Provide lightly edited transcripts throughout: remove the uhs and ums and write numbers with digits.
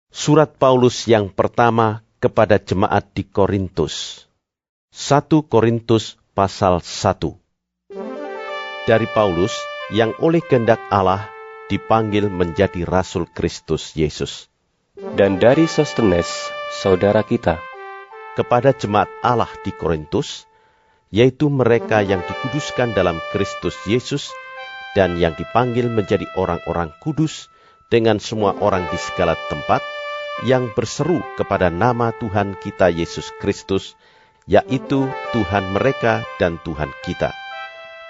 Surat Paulus yang pertama kepada jemaat di Korintus. 1 Korintus pasal 1. Dari Paulus yang oleh kehendak Allah dipanggil menjadi Rasul Kristus Yesus. Dan dari Sostenes, saudara kita, kepada jemaat Allah di Korintus, yaitu mereka yang dikuduskan dalam Kristus Yesus dan yang dipanggil menjadi orang-orang kudus dengan semua orang di segala tempat, yang berseru kepada nama Tuhan kita Yesus Kristus, yaitu Tuhan mereka dan Tuhan kita.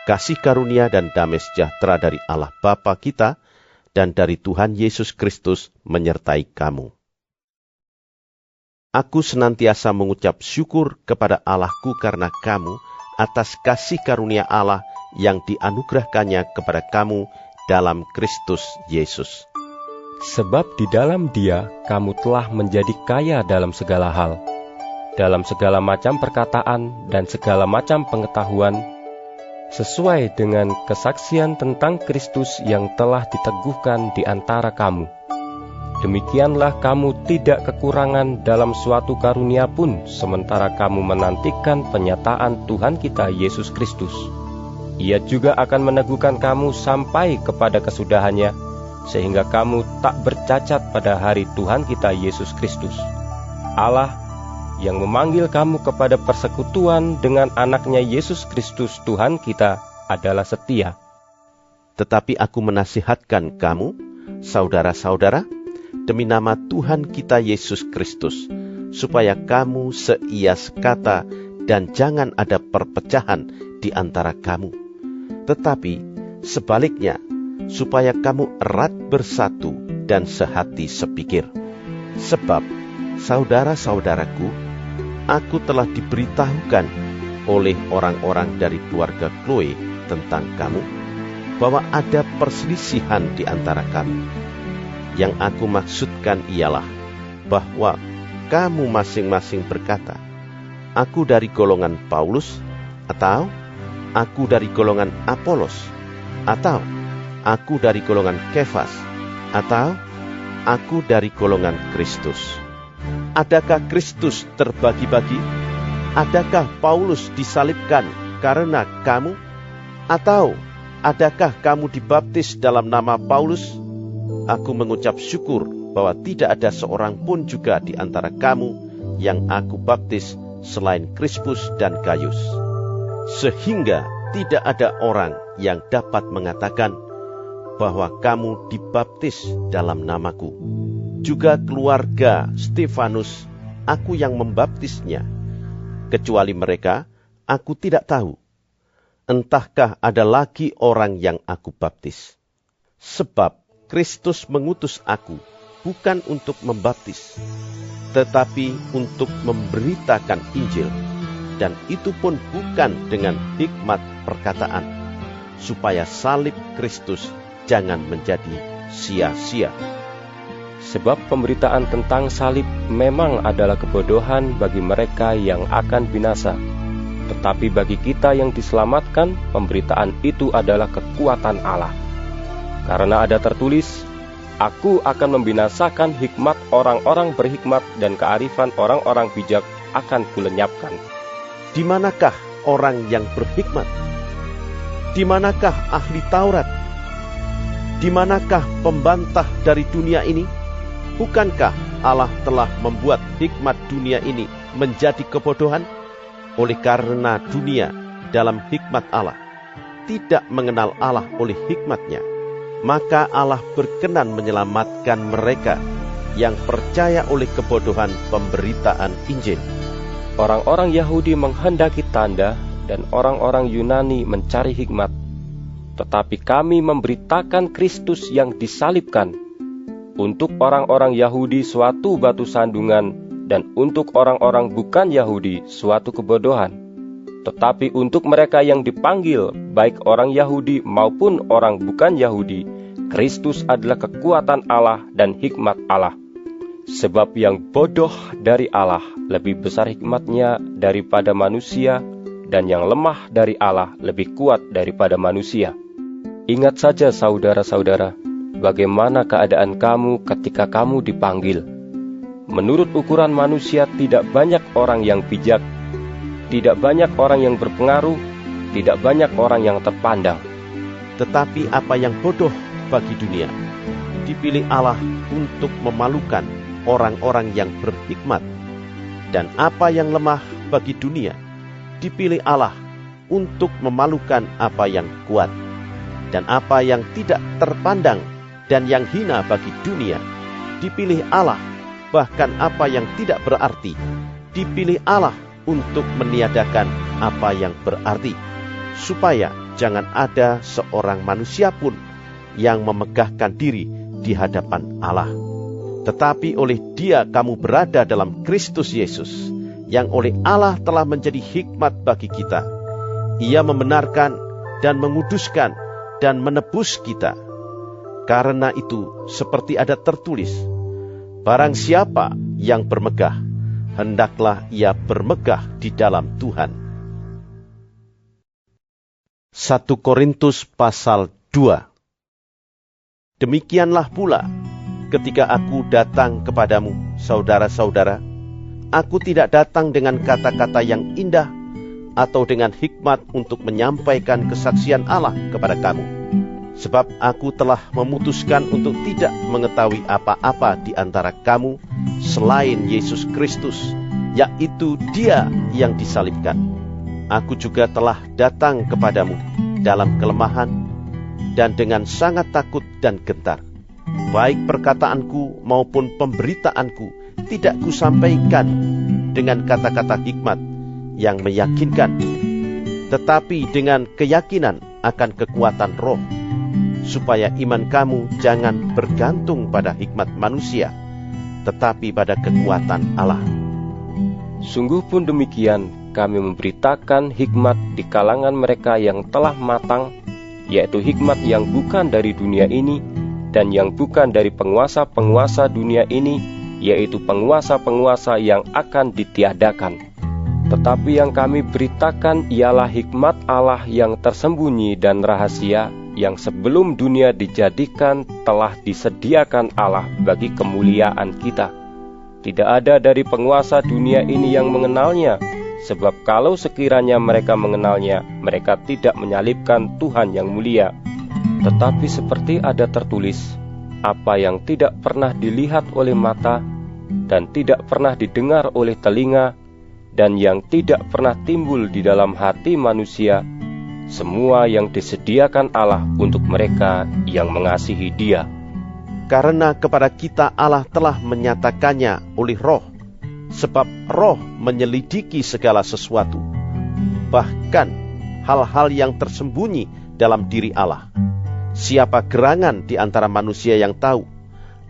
Kasih karunia dan damai sejahtera dari Allah Bapa kita dan dari Tuhan Yesus Kristus menyertai kamu. Aku senantiasa mengucap syukur kepada Allahku karena kamu atas kasih karunia Allah yang dianugerahkannya kepada kamu dalam Kristus Yesus. Sebab di dalam Dia kamu telah menjadi kaya dalam segala hal, dalam segala macam perkataan dan segala macam pengetahuan, sesuai dengan kesaksian tentang Kristus yang telah diteguhkan di antara kamu. Demikianlah kamu tidak kekurangan dalam suatu karunia pun, sementara kamu menantikan penyataan Tuhan kita Yesus Kristus. Ia juga akan meneguhkan kamu sampai kepada kesudahannya, sehingga kamu tak bercacat pada hari Tuhan kita Yesus Kristus. Allah yang memanggil kamu kepada persekutuan dengan anaknya Yesus Kristus Tuhan kita adalah setia. Tetapi aku menasihatkan kamu, saudara-saudara, demi nama Tuhan kita Yesus Kristus, supaya kamu seia sekata dan jangan ada perpecahan di antara kamu. Tetapi sebaliknya, supaya kamu erat bersatu dan sehati sepikir. Sebab, saudara-saudaraku, aku telah diberitahukan oleh orang-orang dari keluarga Chloe tentang kamu, bahwa ada perselisihan di antara kami. Yang aku maksudkan ialah bahwa kamu masing-masing berkata, aku dari golongan Paulus, atau aku dari golongan Apolos, atau aku dari golongan Kefas, atau aku dari golongan Kristus. Adakah Kristus terbagi-bagi? Adakah Paulus disalibkan karena kamu? Atau adakah kamu dibaptis dalam nama Paulus? Aku mengucap syukur bahwa tidak ada seorang pun juga di antara kamu yang aku baptis selain Krispus dan Gaius. Sehingga tidak ada orang yang dapat mengatakan bahwa kamu dibaptis dalam namaku. Juga keluarga Stefanus, aku yang membaptisnya. Kecuali mereka, aku tidak tahu. Entahkah ada lagi orang yang aku baptis? Sebab Kristus mengutus aku, bukan untuk membaptis, tetapi untuk memberitakan Injil. Dan itu pun bukan dengan hikmat perkataan, supaya salib Kristus jangan menjadi sia-sia. Sebab pemberitaan tentang salib memang adalah kebodohan bagi mereka yang akan binasa. Tetapi bagi kita yang diselamatkan, pemberitaan itu adalah kekuatan Allah. Karena ada tertulis, aku akan membinasakan hikmat orang-orang berhikmat dan kearifan orang-orang bijak akan kulenyapkan. Di manakah orang yang berhikmat? Di manakah ahli Taurat? Di manakah pembantah dari dunia ini? Bukankah Allah telah membuat hikmat dunia ini menjadi kebodohan? Oleh karena dunia dalam hikmat Allah tidak mengenal Allah oleh hikmatnya, maka Allah berkenan menyelamatkan mereka yang percaya oleh kebodohan pemberitaan Injil. Orang-orang Yahudi menghendaki tanda dan orang-orang Yunani mencari hikmat. Tetapi kami memberitakan Kristus yang disalibkan. Untuk orang-orang Yahudi suatu batu sandungan, dan untuk orang-orang bukan Yahudi suatu kebodohan. Tetapi untuk mereka yang dipanggil, baik orang Yahudi maupun orang bukan Yahudi, Kristus adalah kekuatan Allah dan hikmat Allah. Sebab yang bodoh dari Allah lebih besar hikmatnya daripada manusia, dan yang lemah dari Allah lebih kuat daripada manusia. Ingat saja saudara-saudara, bagaimana keadaan kamu ketika kamu dipanggil. menurut ukuran manusia tidak banyak orang yang bijak, tidak banyak orang yang berpengaruh, tidak banyak orang yang terpandang. Tetapi apa yang bodoh bagi dunia, dipilih Allah untuk memalukan orang-orang yang berhikmat. Dan apa yang lemah bagi dunia, dipilih Allah untuk memalukan apa yang kuat. Dan apa yang tidak terpandang dan yang hina bagi dunia, dipilih Allah, bahkan apa yang tidak berarti, dipilih Allah untuk meniadakan apa yang berarti, supaya jangan ada seorang manusia pun yang memegahkan diri di hadapan Allah. Tetapi oleh Dia kamu berada dalam Kristus Yesus, yang oleh Allah telah menjadi hikmat bagi kita. Ia membenarkan dan menguduskan dan menebus kita. Karena itu, seperti ada tertulis, barang siapa yang bermegah, hendaklah ia bermegah di dalam Tuhan. 1 Korintus pasal 2. Demikianlah pula, ketika aku datang kepadamu, saudara-saudara, aku tidak datang dengan kata-kata yang indah atau dengan hikmat untuk menyampaikan kesaksian Allah kepada kamu. Sebab aku telah memutuskan untuk tidak mengetahui apa-apa di antara kamu selain Yesus Kristus, yaitu Dia yang disalibkan. Aku juga telah datang kepadamu dalam kelemahan dan dengan sangat takut dan gentar. Baik perkataanku maupun pemberitaanku tidak kusampaikan dengan kata-kata hikmat yang meyakinkan, tetapi dengan keyakinan akan kekuatan roh, supaya iman kamu jangan bergantung pada hikmat manusia, tetapi pada kekuatan Allah. Sungguh pun demikian, kami memberitakan hikmat di kalangan mereka yang telah matang, yaitu hikmat yang bukan dari dunia ini, dan yang bukan dari penguasa-penguasa dunia ini, yaitu penguasa-penguasa yang akan ditiadakan. Tetapi yang kami beritakan ialah hikmat Allah yang tersembunyi dan rahasia, yang sebelum dunia dijadikan telah disediakan Allah bagi kemuliaan kita. Tidak ada dari penguasa dunia ini yang mengenalnya, sebab kalau sekiranya mereka mengenalnya, mereka tidak menyalibkan Tuhan yang mulia. Tetapi seperti ada tertulis, apa yang tidak pernah dilihat oleh mata, dan tidak pernah didengar oleh telinga, dan yang tidak pernah timbul di dalam hati manusia, semua yang disediakan Allah untuk mereka yang mengasihi Dia. Karena kepada kita Allah telah menyatakannya oleh Roh, sebab Roh menyelidiki segala sesuatu, bahkan hal-hal yang tersembunyi dalam diri Allah. Siapa gerangan di antara manusia yang tahu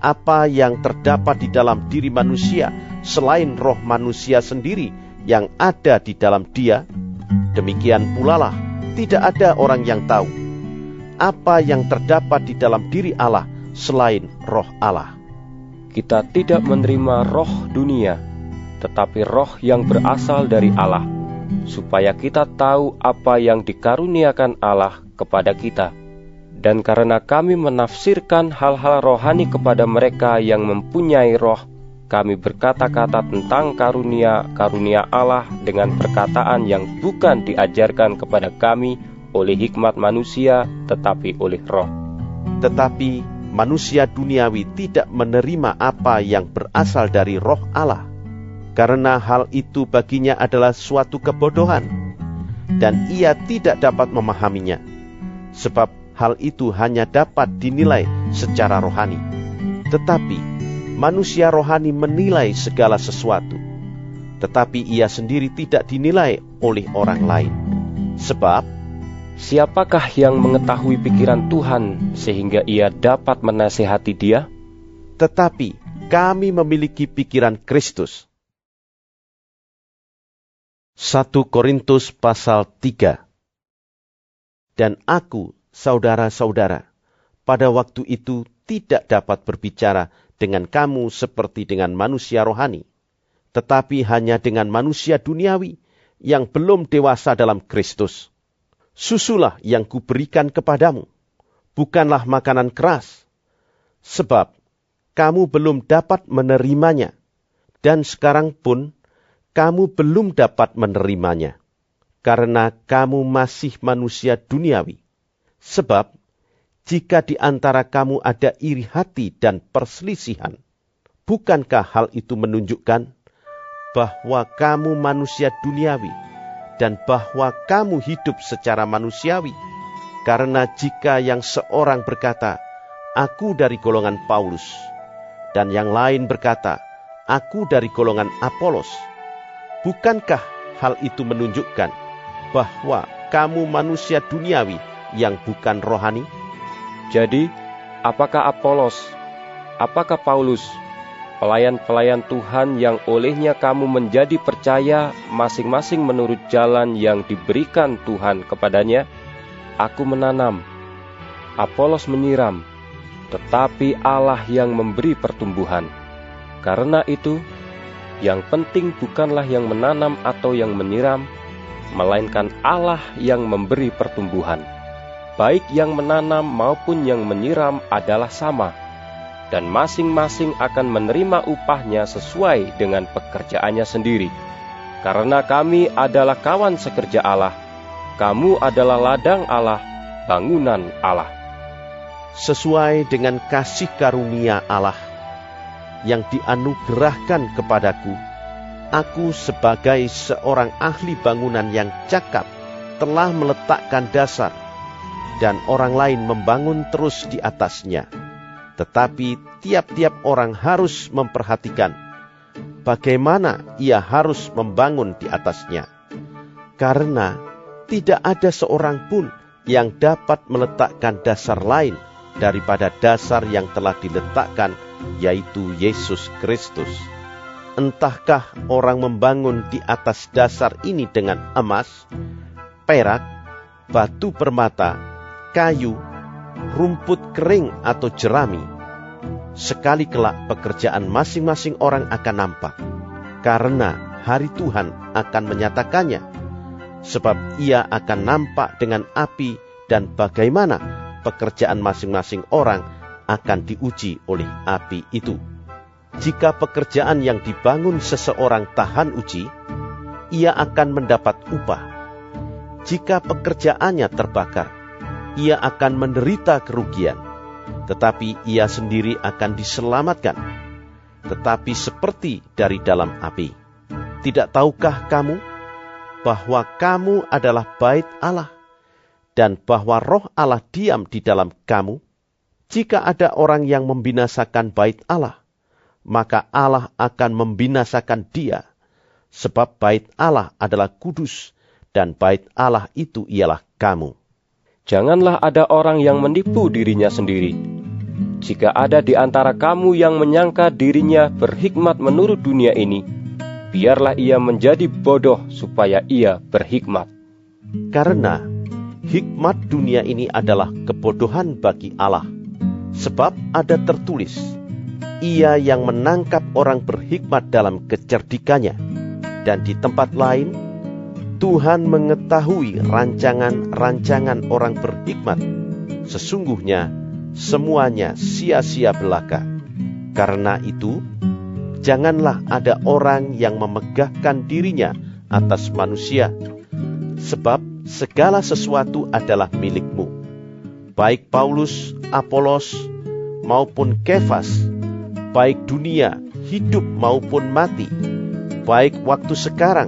apa yang terdapat di dalam diri manusia selain roh manusia sendiri yang ada di dalam dia? Demikian pula lah, tidak ada orang yang tahu apa yang terdapat di dalam diri Allah selain roh Allah. Kita tidak menerima roh dunia, tetapi roh yang berasal dari Allah, supaya kita tahu apa yang dikaruniakan Allah kepada kita. Dan karena kami menafsirkan hal-hal rohani kepada mereka yang mempunyai roh, kami berkata-kata tentang karunia-karunia Allah dengan perkataan yang bukan diajarkan kepada kami oleh hikmat manusia, tetapi oleh roh. Tetapi manusia duniawi tidak menerima apa yang berasal dari roh Allah, karena hal itu baginya adalah suatu kebodohan, dan ia tidak dapat memahaminya, sebab hal itu hanya dapat dinilai secara rohani. Tetapi manusia rohani menilai segala sesuatu, tetapi ia sendiri tidak dinilai oleh orang lain. Sebab, siapakah yang mengetahui pikiran Tuhan sehingga ia dapat menasihati Dia? Tetapi kami memiliki pikiran Kristus. 1 Korintus pasal 3. Dan aku, saudara-saudara, pada waktu itu tidak dapat berbicara dengan kamu seperti dengan manusia rohani, tetapi hanya dengan manusia duniawi yang belum dewasa dalam Kristus. Susulah yang kuberikan kepadamu, bukanlah makanan keras, sebab kamu belum dapat menerimanya, dan sekarang pun kamu belum dapat menerimanya, karena kamu masih manusia duniawi. Sebab, jika di antara kamu ada iri hati dan perselisihan, bukankah hal itu menunjukkan bahwa kamu manusia duniawi dan bahwa kamu hidup secara manusiawi? Karena jika yang seorang berkata, "Aku dari golongan Paulus," dan yang lain berkata, "Aku dari golongan Apolos," bukankah hal itu menunjukkan bahwa kamu manusia duniawi yang bukan rohani? Jadi, apakah Apolos, apakah Paulus, pelayan-pelayan Tuhan yang olehnya kamu menjadi percaya masing-masing menurut jalan yang diberikan Tuhan kepadanya? Aku menanam, Apolos menyiram, tetapi Allah yang memberi pertumbuhan. Karena itu, yang penting bukanlah yang menanam atau yang menyiram, melainkan Allah yang memberi pertumbuhan. Baik yang menanam maupun yang menyiram adalah sama, dan masing-masing akan menerima upahnya sesuai dengan pekerjaannya sendiri. Karena kami adalah kawan sekerja Allah, kamu adalah ladang Allah, bangunan Allah. Sesuai dengan kasih karunia Allah yang dianugerahkan kepadaku, aku sebagai seorang ahli bangunan yang cakap telah meletakkan dasar, dan orang lain membangun terus di atasnya. Tetapi tiap-tiap orang harus memperhatikan bagaimana ia harus membangun di atasnya. Karena tidak ada seorang pun yang dapat meletakkan dasar lain daripada dasar yang telah diletakkan, yaitu Yesus Kristus. Entahkah orang membangun di atas dasar ini dengan emas, perak, batu permata, kayu, rumput kering atau jerami. Sekali kelak pekerjaan masing-masing orang akan nampak, karena hari Tuhan akan menyatakannya. Sebab ia akan nampak dengan api, dan bagaimana pekerjaan masing-masing orang akan diuji oleh api itu. Jika pekerjaan yang dibangun seseorang tahan uji, ia akan mendapat upah. Jika pekerjaannya terbakar, ia akan menderita kerugian, tetapi ia sendiri akan diselamatkan, tetapi seperti dari dalam api. Tidak tahukah kamu bahwa kamu adalah bait Allah, dan bahwa roh Allah diam di dalam kamu? Jika ada orang yang membinasakan bait Allah, maka Allah akan membinasakan dia, sebab bait Allah adalah kudus, dan bait Allah itu ialah kamu. Janganlah ada orang yang menipu dirinya sendiri. Jika ada di antara kamu yang menyangka dirinya berhikmat menurut dunia ini, biarlah ia menjadi bodoh supaya ia berhikmat. Karena hikmat dunia ini adalah kebodohan bagi Allah. Sebab ada tertulis, ia yang menangkap orang berhikmat dalam kecerdikannya. Dan di tempat lain, Tuhan mengetahui rancangan-rancangan orang berhikmat. Sesungguhnya semuanya sia-sia belaka. Karena itu, janganlah ada orang yang memegahkan dirinya atas manusia, sebab segala sesuatu adalah milikmu. Baik Paulus, Apolos, maupun Kefas, baik dunia, hidup maupun mati, baik waktu sekarang,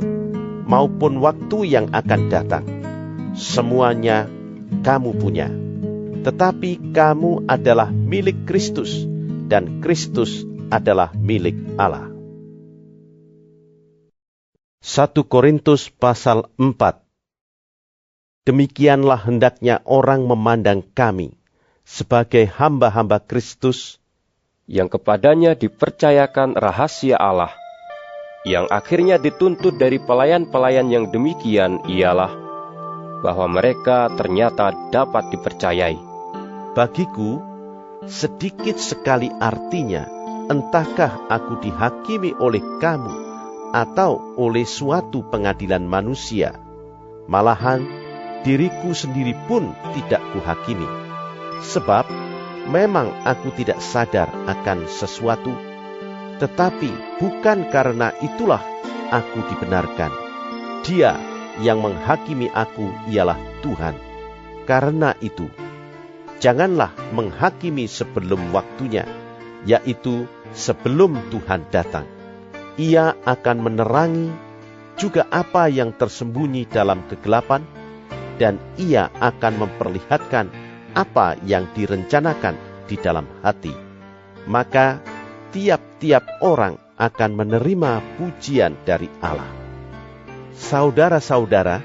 maupun waktu yang akan datang. Semuanya kamu punya. Tetapi kamu adalah milik Kristus, dan Kristus adalah milik Allah. 1 Korintus pasal 4. Demikianlah hendaknya orang memandang kami sebagai hamba-hamba Kristus, yang kepadanya dipercayakan rahasia Allah, yang akhirnya dituntut dari pelayan-pelayan yang demikian ialah bahwa mereka ternyata dapat dipercayai. Bagiku, sedikit sekali artinya, entahkah aku dihakimi oleh kamu atau oleh suatu pengadilan manusia. Malahan, diriku sendiri pun tidak kuhakimi. Sebab, memang aku tidak sadar akan sesuatu, Tetapi bukan karena itulah aku dibenarkan. Dia yang menghakimi aku ialah Tuhan. Karena itu, janganlah menghakimi sebelum waktunya, yaitu sebelum Tuhan datang. Ia akan menerangi juga apa yang tersembunyi dalam kegelapan, dan ia akan memperlihatkan apa yang direncanakan di dalam hati. Maka tiap-tiap orang akan menerima pujian dari Allah. Saudara-saudara,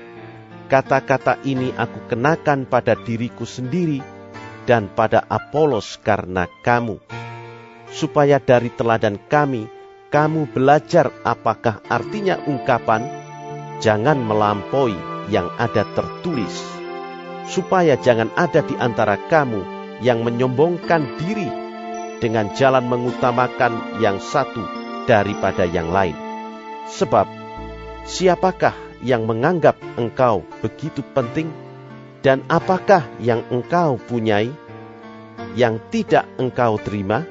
kata-kata ini aku kenakan pada diriku sendiri dan pada Apolos karena kamu, supaya dari teladan kami, kamu belajar apakah artinya ungkapan, jangan melampaui yang ada tertulis, supaya jangan ada di antara kamu yang menyombongkan diri dengan jalan mengutamakan yang satu daripada yang lain. Sebab, siapakah yang menganggap engkau begitu penting, dan apakah yang engkau punyai yang tidak engkau terima?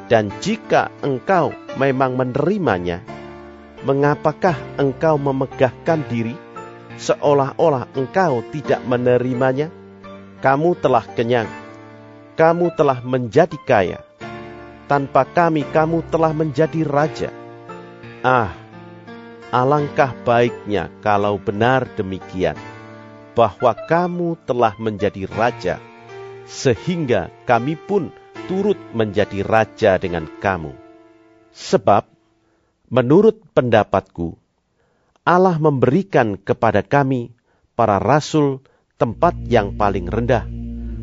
Dan jika engkau memang menerimanya, mengapakah engkau memegahkan diri seolah-olah engkau tidak menerimanya? Kamu telah kenyang, kamu telah menjadi kaya. Tanpa kami, kamu telah menjadi raja. Alangkah baiknya kalau benar demikian, bahwa kamu telah menjadi raja, sehingga kami pun turut menjadi raja dengan kamu. Sebab, menurut pendapatku, Allah memberikan kepada kami, para rasul, tempat yang paling rendah,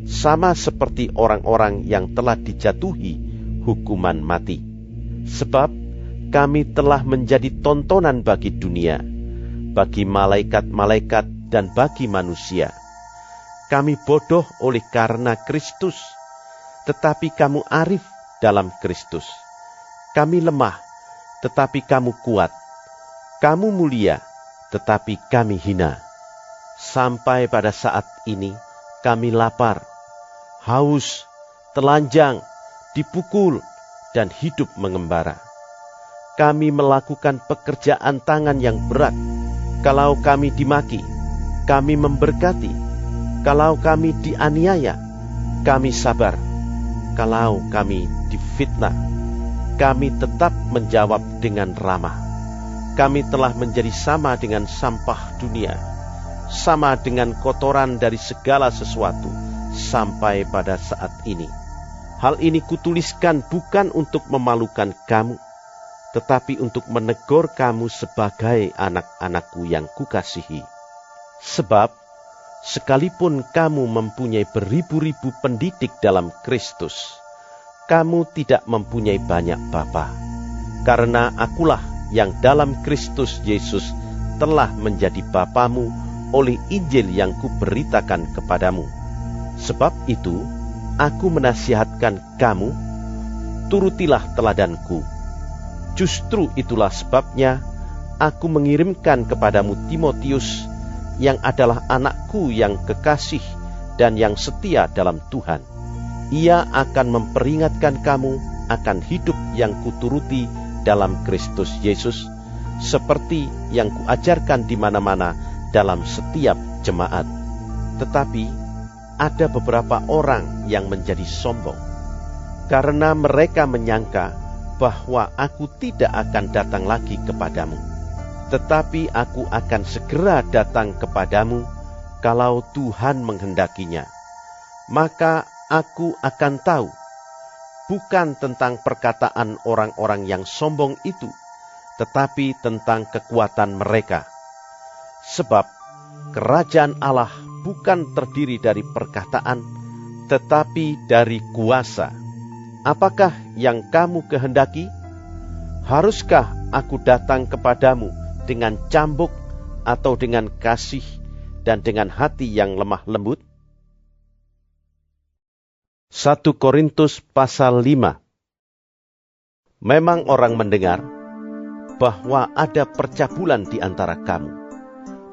sama seperti orang-orang yang telah dijatuhi hukuman mati. Sebab kami telah menjadi tontonan bagi dunia, bagi malaikat-malaikat dan bagi manusia. Kami bodoh oleh karena Kristus, tetapi kamu arif dalam Kristus. Kami lemah, tetapi kamu kuat. Kamu mulia, tetapi kami hina. Sampai pada saat ini kami lapar, haus, telanjang, dipukul, dan hidup mengembara. Kami melakukan pekerjaan tangan yang berat. Kalau kami dimaki, kami memberkati. Kalau kami dianiaya, kami sabar. Kalau kami difitnah, kami tetap menjawab dengan ramah. Kami telah menjadi sama dengan sampah dunia, sama dengan kotoran dari segala sesuatu, sampai pada saat ini. Hal ini kutuliskan bukan untuk memalukan kamu, tetapi untuk menegur kamu sebagai anak-anakku yang kukasihi. Sebab, sekalipun kamu mempunyai beribu-ribu pendidik dalam Kristus, kamu tidak mempunyai banyak bapa, karena akulah yang dalam Kristus Yesus telah menjadi bapamu oleh Injil yang kuberitakan kepadamu. Sebab itu, aku menasihatkan kamu, turutilah teladanku. Justru itulah sebabnya aku mengirimkan kepadamu Timotius, yang adalah anakku yang kekasih dan yang setia dalam Tuhan. Ia akan memperingatkan kamu akan hidup yang kuturuti dalam Kristus Yesus, seperti yang kuajarkan di mana-mana dalam setiap jemaat. Tetapi ada beberapa orang yang menjadi sombong, karena mereka menyangka bahwa aku tidak akan datang lagi kepadamu. Tetapi aku akan segera datang kepadamu kalau Tuhan menghendakinya. Maka aku akan tahu, bukan tentang perkataan orang-orang yang sombong itu, tetapi tentang kekuatan mereka. Sebab kerajaan Allah bukan terdiri dari perkataan, tetapi dari kuasa. Apakah yang kamu kehendaki? Haruskah aku datang kepadamu dengan cambuk atau dengan kasih dan dengan hati yang lemah lembut? 1 Korintus pasal 5. Memang orang mendengar bahwa ada percabulan di antara kamu,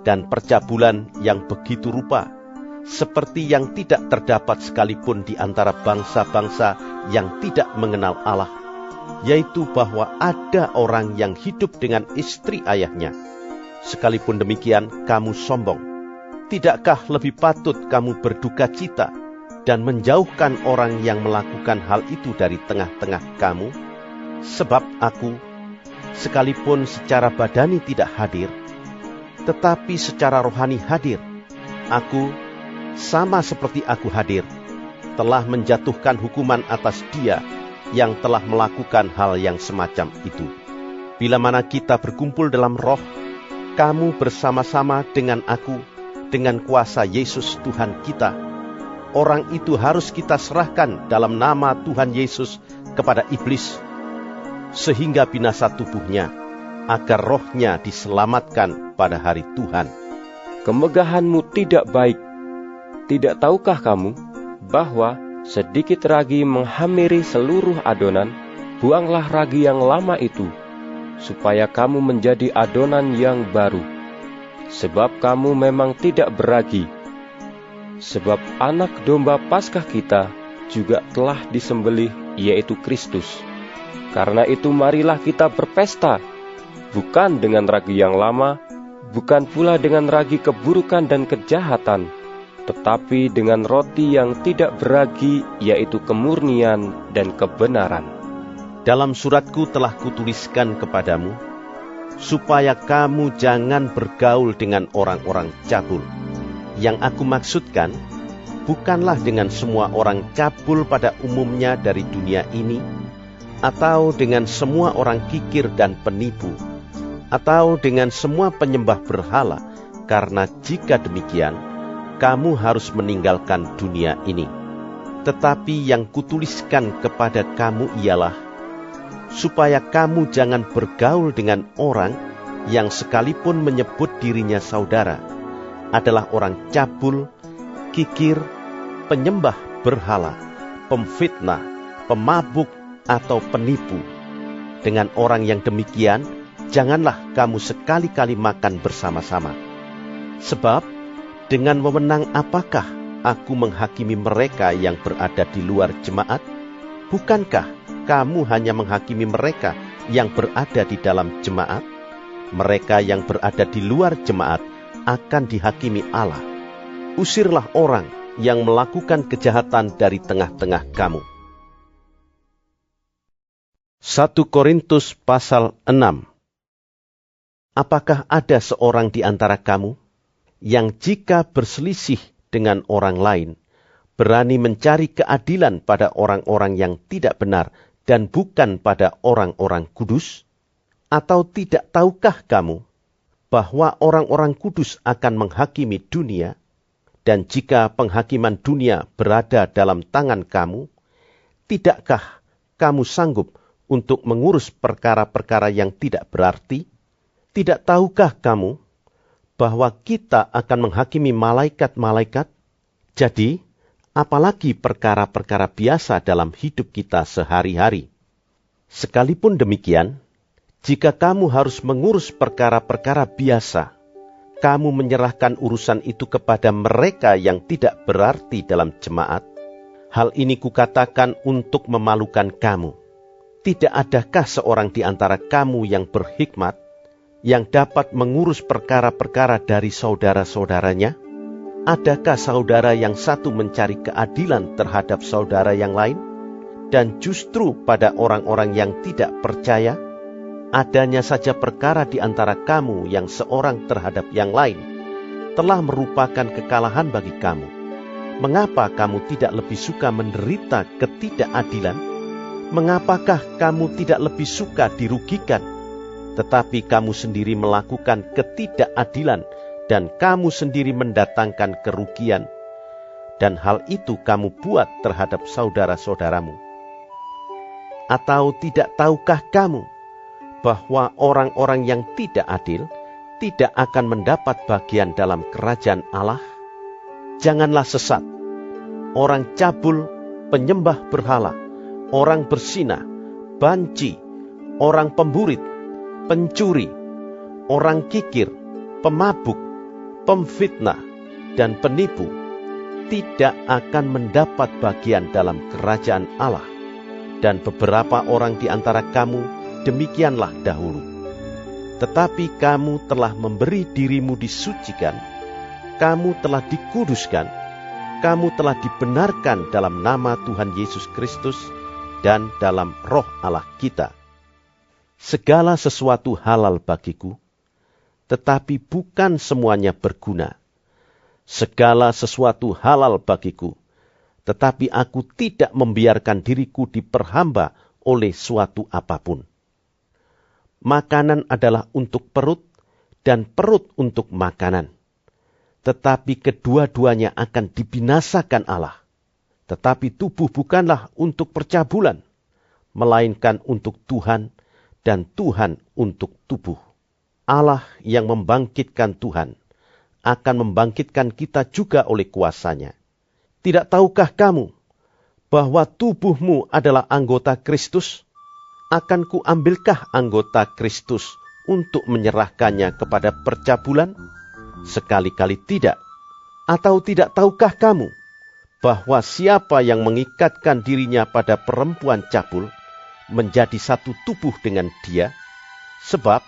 dan percabulan yang begitu rupa, seperti yang tidak terdapat sekalipun di antara bangsa-bangsa yang tidak mengenal Allah. yaitu bahwa ada orang yang hidup dengan istri ayahnya. Sekalipun demikian, kamu sombong. Tidakkah lebih patut kamu berduka cita dan menjauhkan orang yang melakukan hal itu dari tengah-tengah kamu? Sebab aku, sekalipun secara badani tidak hadir, tetapi secara rohani hadir. Aku, sama seperti aku hadir, telah menjatuhkan hukuman atas dia yang telah melakukan hal yang semacam itu. Bila mana kita berkumpul dalam roh, kamu bersama-sama dengan aku, dengan kuasa Yesus Tuhan kita. Orang itu harus kita serahkan dalam nama Tuhan Yesus kepada iblis, sehingga binasa tubuhnya, agar rohnya diselamatkan pada hari Tuhan. Kemegahanmu tidak baik. Tidak tahukah kamu bahwa sedikit ragi menghamiri seluruh adonan? Buanglah ragi yang lama itu, supaya kamu menjadi adonan yang baru. Sebab kamu memang tidak beragi. Sebab anak domba Paskah kita juga telah disembelih, yaitu Kristus. Karena itu marilah kita berpesta, bukan dengan ragi yang lama, bukan pula dengan ragi keburukan dan kejahatan, tetapi dengan roti yang tidak beragi, yaitu kemurnian dan kebenaran. Dalam suratku telah kutuliskan kepadamu, supaya kamu jangan bergaul dengan orang-orang cabul. Yang aku maksudkan, bukanlah dengan semua orang cabul pada umumnya dari dunia ini, atau dengan semua orang kikir dan penipu, atau dengan semua penyembah berhala, karena jika demikian, kamu harus meninggalkan dunia ini. Tetapi yang kutuliskan kepada kamu ialah, supaya kamu jangan bergaul dengan orang yang sekalipun menyebut dirinya saudara, adalah orang cabul, kikir, penyembah berhala, pemfitnah, pemabuk, atau penipu. Dengan orang yang demikian, janganlah kamu sekali-kali makan bersama-sama. Sebab, dengan wewenang apakah aku menghakimi mereka yang berada di luar jemaat? Bukankah kamu hanya menghakimi mereka yang berada di dalam jemaat? Mereka yang berada di luar jemaat akan dihakimi Allah. Usirlah orang yang melakukan kejahatan dari tengah-tengah kamu. 1 Korintus pasal 6. Apakah ada seorang di antara kamu yang jika berselisih dengan orang lain, berani mencari keadilan pada orang-orang yang tidak benar dan bukan pada orang-orang kudus? Atau tidak tahukah kamu bahwa orang-orang kudus akan menghakimi dunia? Dan jika penghakiman dunia berada dalam tangan kamu, tidakkah kamu sanggup untuk mengurus perkara-perkara yang tidak berarti? Tidak tahukah kamu bahwa kita akan menghakimi malaikat-malaikat? Jadi, apalagi perkara-perkara biasa dalam hidup kita sehari-hari. Sekalipun demikian, jika kamu harus mengurus perkara-perkara biasa, kamu menyerahkan urusan itu kepada mereka yang tidak berarti dalam jemaat. Hal ini kukatakan untuk memalukan kamu. Tidak adakah seorang di antara kamu yang berhikmat, yang dapat mengurus perkara-perkara dari saudara-saudaranya? Adakah saudara yang satu mencari keadilan terhadap saudara yang lain? Dan justru pada orang-orang yang tidak percaya, adanya saja perkara di antara kamu yang seorang terhadap yang lain telah merupakan kekalahan bagi kamu. Mengapa kamu tidak lebih suka menderita ketidakadilan? Mengapakah kamu tidak lebih suka dirugikan? Tetapi kamu sendiri melakukan ketidakadilan dan kamu sendiri mendatangkan kerugian. Dan hal itu kamu buat terhadap saudara-saudaramu. Atau tidak tahukah kamu bahwa orang-orang yang tidak adil tidak akan mendapat bagian dalam kerajaan Allah? Janganlah sesat. Orang cabul, penyembah berhala, orang berzina, banci, orang pemburit, pencuri, orang kikir, pemabuk, pemfitnah, dan penipu tidak akan mendapat bagian dalam kerajaan Allah. dan beberapa orang di antara kamu demikianlah dahulu. Tetapi kamu telah memberi dirimu disucikan, kamu telah dikuduskan, kamu telah dibenarkan dalam nama Tuhan Yesus Kristus dan dalam Roh Allah kita. Segala sesuatu halal bagiku, tetapi bukan semuanya berguna. Segala sesuatu halal bagiku, tetapi aku tidak membiarkan diriku diperhamba oleh suatu apapun. Makanan adalah untuk perut, dan perut untuk makanan. Tetapi kedua-duanya akan dibinasakan Allah. Tetapi tubuh bukanlah untuk percabulan, melainkan untuk Tuhan, dan Tuhan untuk tubuh. Allah yang membangkitkan Tuhan akan membangkitkan kita juga oleh kuasa-Nya. Tidak tahukah kamu bahwa tubuhmu adalah anggota Kristus? Akan kuambilkah anggota Kristus untuk menyerahkannya kepada percabulan? Sekali-kali tidak. Atau tidak tahukah kamu bahwa siapa yang mengikatkan dirinya pada perempuan cabul menjadi satu tubuh dengan dia? Sebab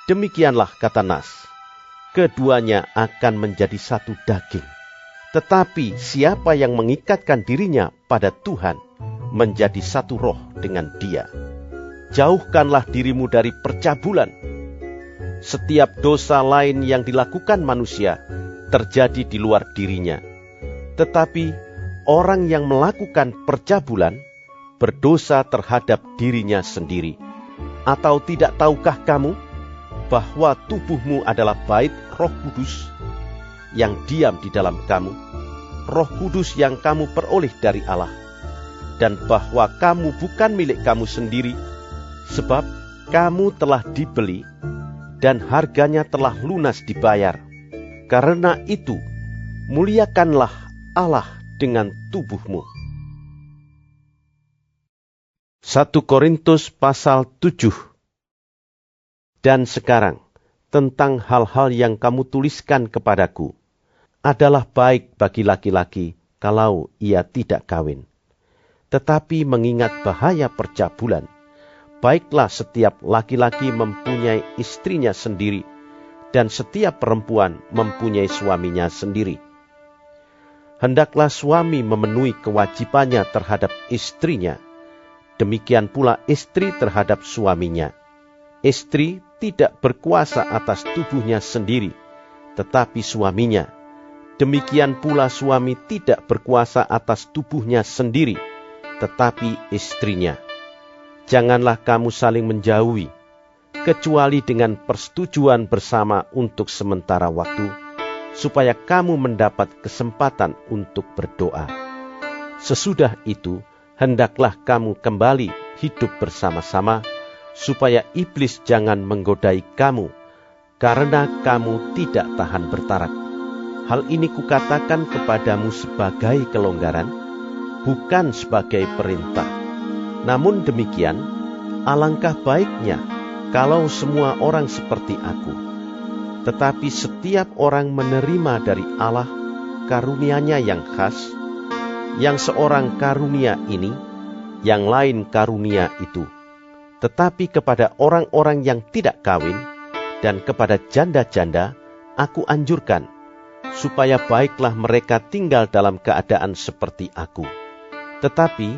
demikianlah kata Nas, keduanya akan menjadi satu daging. Tetapi siapa yang mengikatkan dirinya pada Tuhan menjadi satu roh dengan dia. Jauhkanlah dirimu dari percabulan. Setiap dosa lain yang dilakukan manusia terjadi di luar dirinya. Tetapi orang yang melakukan percabulan berdosa terhadap dirinya sendiri. Atau tidak tahukah kamu bahwa tubuhmu adalah bait Roh Kudus yang diam di dalam kamu, Roh Kudus yang kamu peroleh dari Allah, dan bahwa kamu bukan milik kamu sendiri, sebab kamu telah dibeli dan harganya telah lunas dibayar. Karena itu, muliakanlah Allah dengan tubuhmu. 1 Korintus pasal 7. Dan sekarang, tentang hal-hal yang kamu tuliskan kepadaku, adalah baik bagi laki-laki kalau ia tidak kawin. Tetapi mengingat bahaya percabulan, baiklah setiap laki-laki mempunyai istrinya sendiri, dan setiap perempuan mempunyai suaminya sendiri. Hendaklah suami memenuhi kewajibannya terhadap istrinya, demikian pula istri terhadap suaminya. Istri tidak berkuasa atas tubuhnya sendiri, tetapi suaminya. Demikian pula suami tidak berkuasa atas tubuhnya sendiri, tetapi istrinya. Janganlah kamu saling menjauhi, kecuali dengan persetujuan bersama untuk sementara waktu, supaya kamu mendapat kesempatan untuk berdoa. Sesudah itu, hendaklah kamu kembali hidup bersama-sama, supaya iblis jangan menggodai kamu, karena kamu tidak tahan bertarak. Hal ini kukatakan kepadamu sebagai kelonggaran, bukan sebagai perintah. Namun demikian, alangkah baiknya kalau semua orang seperti aku. Tetapi setiap orang menerima dari Allah karunia-Nya yang khas, yang seorang karunia ini, yang lain karunia itu. Tetapi kepada orang-orang yang tidak kawin dan kepada janda-janda, aku anjurkan, supaya baiklah mereka tinggal dalam keadaan seperti aku. Tetapi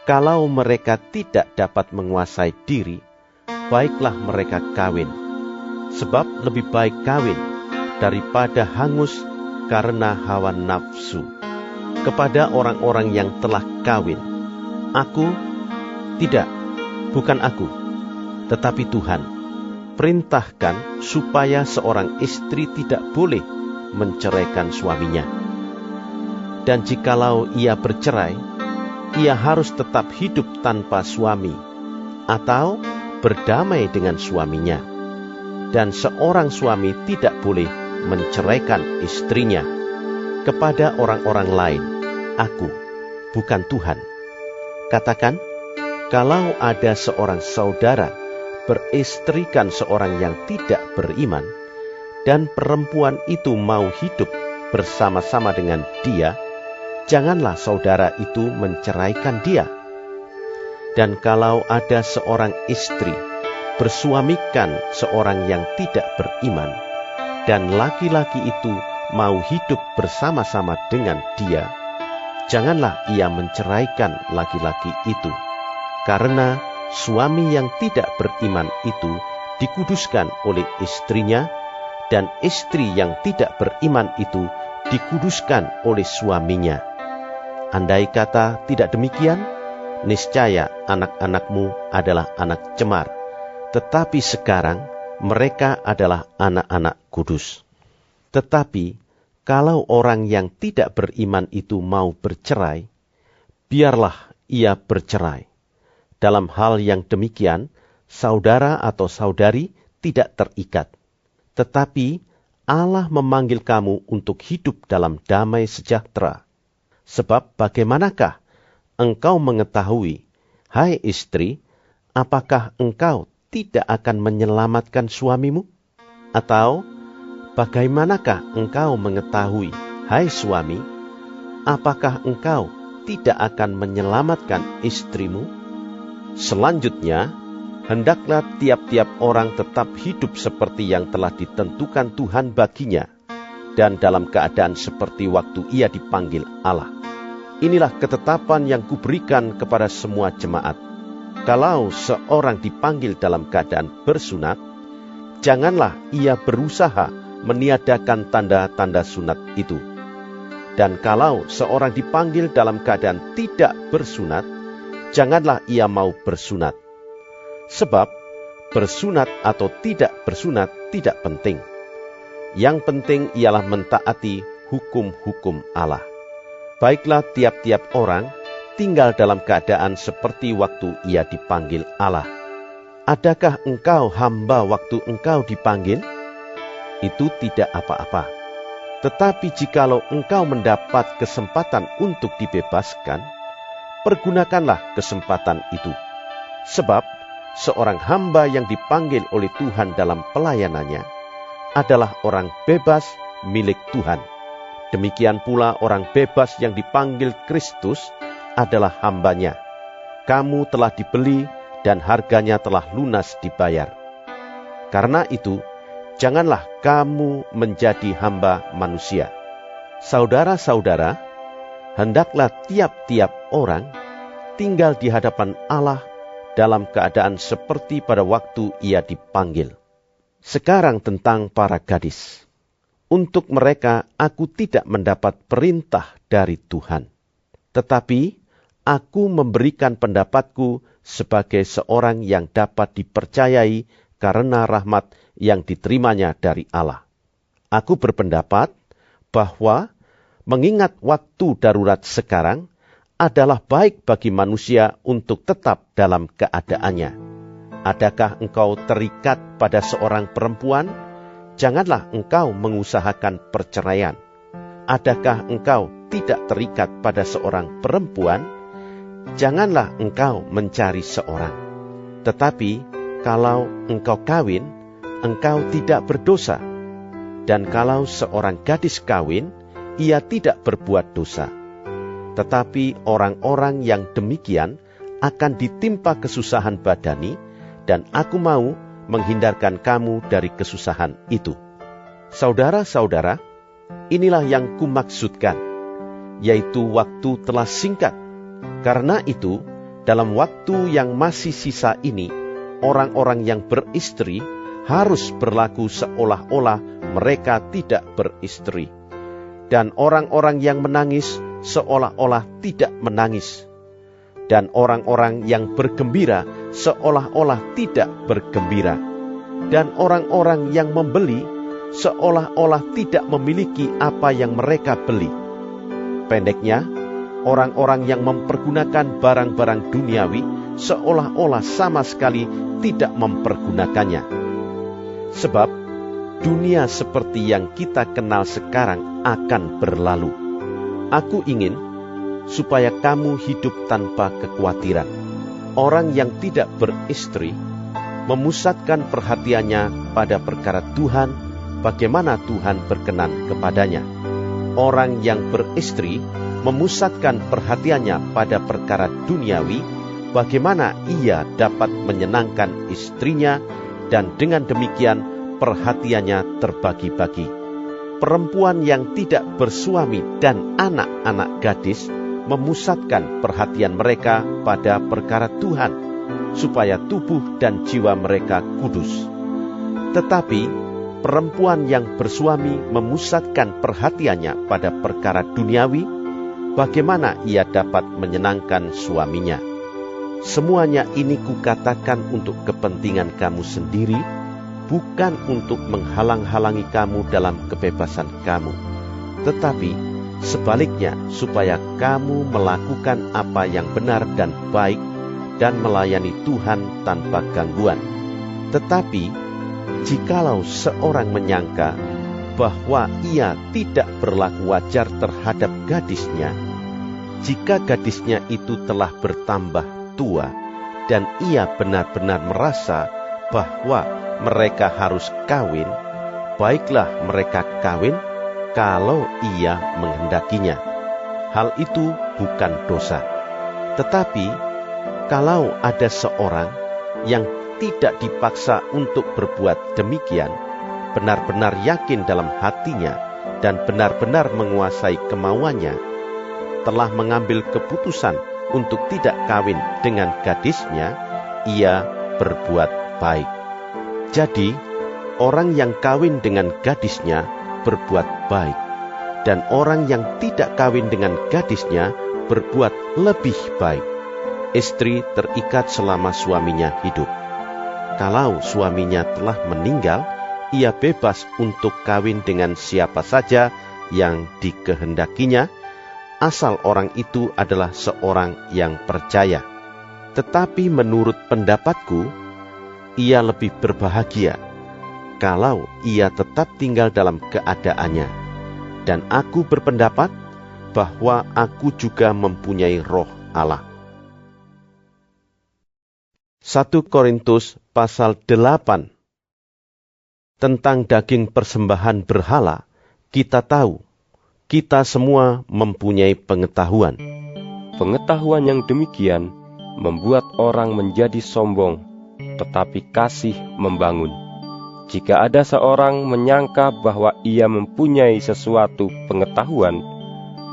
kalau mereka tidak dapat menguasai diri, baiklah mereka kawin. Sebab lebih baik kawin daripada hangus karena hawa nafsu. Kepada orang-orang yang telah kawin, aku tidak, bukan aku, tetapi Tuhan, perintahkan supaya seorang istri tidak boleh menceraikan suaminya. Dan jikalau ia bercerai, ia harus tetap hidup tanpa suami, atau berdamai dengan suaminya. Dan seorang suami tidak boleh menceraikan istrinya. Kepada orang-orang lain, aku, bukan Tuhan. Katakan, kalau ada seorang saudara beristrikan seorang yang tidak beriman, dan perempuan itu mau hidup bersama-sama dengan dia, janganlah saudara itu menceraikan dia. Dan kalau ada seorang istri bersuamikan seorang yang tidak beriman, dan laki-laki itu mau hidup bersama-sama dengan dia, janganlah ia menceraikan laki-laki itu, karena suami yang tidak beriman itu dikuduskan oleh istrinya, dan istri yang tidak beriman itu dikuduskan oleh suaminya. Andai kata tidak demikian, niscaya anak-anakmu adalah anak cemar, tetapi sekarang mereka adalah anak-anak kudus. Tetapi kalau orang yang tidak beriman itu mau bercerai, biarlah ia bercerai. Dalam hal yang demikian, saudara atau saudari tidak terikat. Tetapi Allah memanggil kamu untuk hidup dalam damai sejahtera. Sebab bagaimanakah engkau mengetahui, hai istri, apakah engkau tidak akan menyelamatkan suamimu? Atau bagaimanakah engkau mengetahui, hai suami, apakah engkau tidak akan menyelamatkan istrimu? Selanjutnya, hendaklah tiap-tiap orang tetap hidup seperti yang telah ditentukan Tuhan baginya, dan dalam keadaan seperti waktu ia dipanggil Allah. Inilah ketetapan yang kuberikan kepada semua jemaat. Kalau seorang dipanggil dalam keadaan bersunat, janganlah ia berusaha meniadakan tanda-tanda sunat itu. Dan kalau seorang dipanggil dalam keadaan tidak bersunat, janganlah ia mau bersunat. Sebab bersunat atau tidak bersunat tidak penting. Yang penting ialah mentaati hukum-hukum Allah. Baiklah tiap-tiap orang tinggal dalam keadaan seperti waktu ia dipanggil Allah. Adakah engkau hamba waktu engkau dipanggil? Itu tidak apa-apa. Tetapi jikalau engkau mendapat kesempatan untuk dibebaskan, pergunakanlah kesempatan itu. Sebab seorang hamba yang dipanggil oleh Tuhan dalam pelayanannya adalah orang bebas milik Tuhan. Demikian pula orang bebas yang dipanggil Kristus adalah hambanya. Kamu telah dibeli dan harganya telah lunas dibayar. Karena itu, janganlah kamu menjadi hamba manusia. Saudara-saudara, hendaklah tiap-tiap orang tinggal di hadapan Allah dalam keadaan seperti pada waktu ia dipanggil. Sekarang tentang para gadis. Untuk mereka aku tidak mendapat perintah dari Tuhan. Tetapi aku memberikan pendapatku sebagai seorang yang dapat dipercayai karena rahmat yang diterimanya dari Allah. Aku berpendapat bahwa mengingat waktu darurat sekarang adalah baik bagi manusia untuk tetap dalam keadaannya. Adakah engkau terikat pada seorang perempuan? Janganlah engkau mengusahakan perceraian. Adakah engkau tidak terikat pada seorang perempuan? Janganlah engkau mencari seorang. Tetapi kalau engkau kawin, engkau tidak berdosa. Dan kalau seorang gadis kawin, ia tidak berbuat dosa. Tetapi orang-orang yang demikian akan ditimpa kesusahan badani, dan aku mau menghindarkan kamu dari kesusahan itu. Saudara-saudara, inilah yang kumaksudkan, yaitu waktu telah singkat. Karena itu, dalam waktu yang masih sisa ini, orang-orang yang beristri harus berlaku seolah-olah mereka tidak beristri. Dan orang-orang yang menangis seolah-olah tidak menangis. Dan orang-orang yang bergembira seolah-olah tidak bergembira. Dan orang-orang yang membeli seolah-olah tidak memiliki apa yang mereka beli. Pendeknya, orang-orang yang mempergunakan barang-barang duniawi seolah-olah sama sekali tidak mempergunakannya. Sebab dunia seperti yang kita kenal sekarang akan berlalu. Aku ingin supaya kamu hidup tanpa kekhawatiran. Orang yang tidak beristri memusatkan perhatiannya pada perkara Tuhan, bagaimana Tuhan berkenan kepadanya. Orang yang beristri memusatkan perhatiannya pada perkara duniawi, bagaimana ia dapat menyenangkan istrinya, dan dengan demikian perhatiannya terbagi-bagi. Perempuan yang tidak bersuami dan anak-anak gadis memusatkan perhatian mereka pada perkara Tuhan, supaya tubuh dan jiwa mereka kudus. Tetapi perempuan yang bersuami memusatkan perhatiannya pada perkara duniawi, bagaimana ia dapat menyenangkan suaminya? Semuanya ini kukatakan untuk kepentingan kamu sendiri, bukan untuk menghalang-halangi kamu dalam kebebasan kamu, tetapi sebaliknya supaya kamu melakukan apa yang benar dan baik dan melayani Tuhan tanpa gangguan. Tetapi jikalau seorang menyangka bahwa ia tidak berlaku wajar terhadap gadisnya, jika gadisnya itu telah bertambah tua dan ia benar-benar merasa bahwa mereka harus kawin, baiklah mereka kawin kalau ia menghendakinya. Hal itu bukan dosa. Tetapi kalau ada seorang yang tidak dipaksa untuk berbuat demikian, benar-benar yakin dalam hatinya dan benar-benar menguasai kemauannya, telah mengambil keputusan untuk tidak kawin dengan gadisnya, ia berbuat baik. Jadi, orang yang kawin dengan gadisnya berbuat baik, dan orang yang tidak kawin dengan gadisnya berbuat lebih baik. Istri terikat selama suaminya hidup. Kalau suaminya telah meninggal, ia bebas untuk kawin dengan siapa saja yang dikehendakinya, asal orang itu adalah seorang yang percaya. Tetapi menurut pendapatku, ia lebih berbahagia kalau ia tetap tinggal dalam keadaannya. Dan aku berpendapat bahwa aku juga mempunyai roh Allah. 1 Korintus pasal 8. Tentang daging persembahan berhala, kita tahu, kita semua mempunyai pengetahuan. Pengetahuan yang demikian membuat orang menjadi sombong, tetapi kasih membangun. Jika ada seorang menyangka bahwa ia mempunyai sesuatu pengetahuan,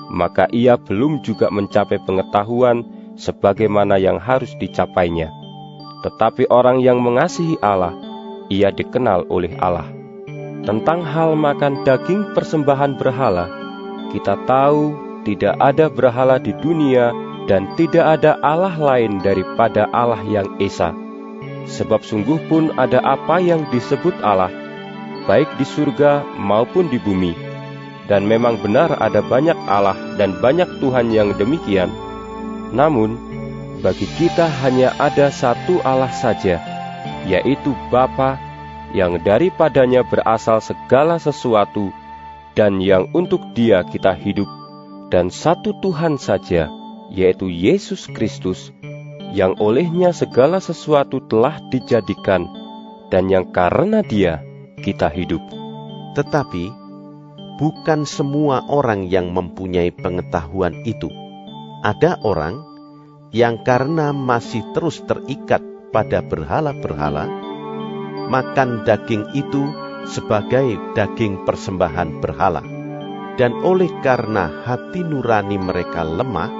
maka ia belum juga mencapai pengetahuan sebagaimana yang harus dicapainya. Tetapi orang yang mengasihi Allah, ia dikenal oleh Allah. Tentang hal makan daging persembahan berhala, kita tahu tidak ada berhala di dunia dan tidak ada Allah lain daripada Allah yang Esa. Sebab sungguh pun ada apa yang disebut Allah, baik di surga maupun di bumi. Dan memang benar ada banyak Allah dan banyak Tuhan yang demikian. Namun, bagi kita hanya ada satu Allah saja, yaitu Bapa, yang daripadanya berasal segala sesuatu, dan yang untuk Dia kita hidup, dan satu Tuhan saja, yaitu Yesus Kristus, yang olehnya segala sesuatu telah dijadikan, dan yang karena Dia kita hidup. Tetapi bukan semua orang yang mempunyai pengetahuan itu. Ada orang yang karena masih terus terikat pada berhala-berhala, makan daging itu sebagai daging persembahan berhala. Dan oleh karena hati nurani mereka lemah,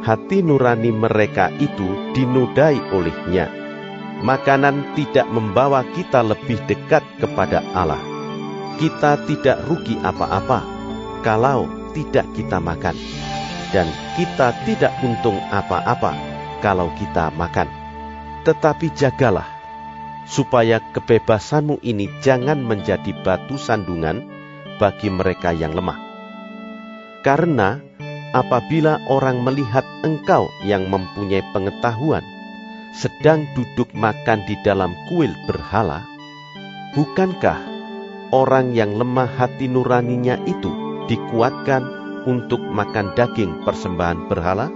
hati nurani mereka itu dinodai olehnya. Makanan tidak membawa kita lebih dekat kepada Allah. Kita tidak rugi apa-apa kalau tidak kita makan, dan kita tidak untung apa-apa kalau kita makan. Tetapi jagalah, supaya kebebasanmu ini jangan menjadi batu sandungan bagi mereka yang lemah. Karena apabila orang melihat engkau yang mempunyai pengetahuan sedang duduk makan di dalam kuil berhala, bukankah orang yang lemah hati nuraninya itu dikuatkan untuk makan daging persembahan berhala?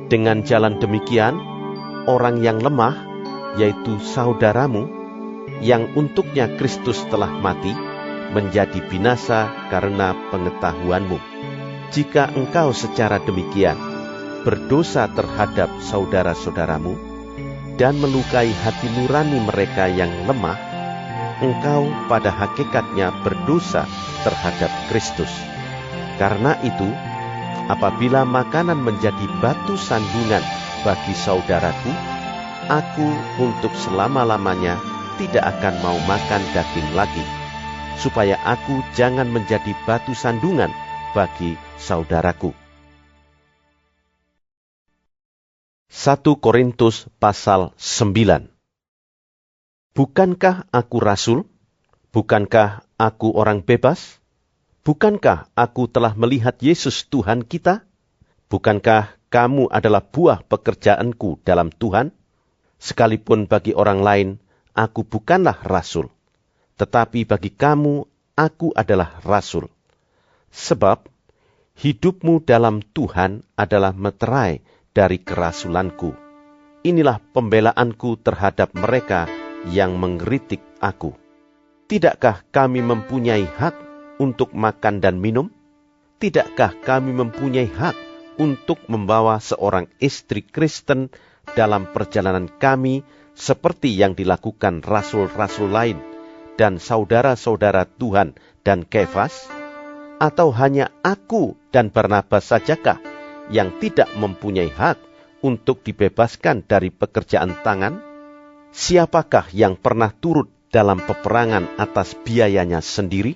Dengan jalan demikian, orang yang lemah, yaitu saudaramu, yang untuknya Kristus telah mati, menjadi binasa karena pengetahuanmu. Jika engkau secara demikian berdosa terhadap saudara-saudaramu dan melukai hati nurani mereka yang lemah, engkau pada hakikatnya berdosa terhadap Kristus. Karena itu, apabila makanan menjadi batu sandungan bagi saudaraku, aku untuk selama-lamanya tidak akan mau makan daging lagi, supaya aku jangan menjadi batu sandungan bagi saudaraku. 1 Korintus pasal 9. Bukankah aku rasul? Bukankah aku orang bebas? Bukankah aku telah melihat Yesus Tuhan kita? Bukankah kamu adalah buah pekerjaanku dalam Tuhan? Sekalipun bagi orang lain, aku bukanlah rasul. Tetapi bagi kamu, aku adalah rasul. Sebab, hidupmu dalam Tuhan adalah meterai dari kerasulanku. Inilah pembelaanku terhadap mereka yang mengkritik aku. Tidakkah kami mempunyai hak untuk makan dan minum? Tidakkah kami mempunyai hak untuk membawa seorang istri Kristen dalam perjalanan kami seperti yang dilakukan rasul-rasul lain dan saudara-saudara Tuhan dan Kefas? Atau hanya aku dan Barnabas sajakah yang tidak mempunyai hak untuk dibebaskan dari pekerjaan tangan? Siapakah yang pernah turut dalam peperangan atas biayanya sendiri?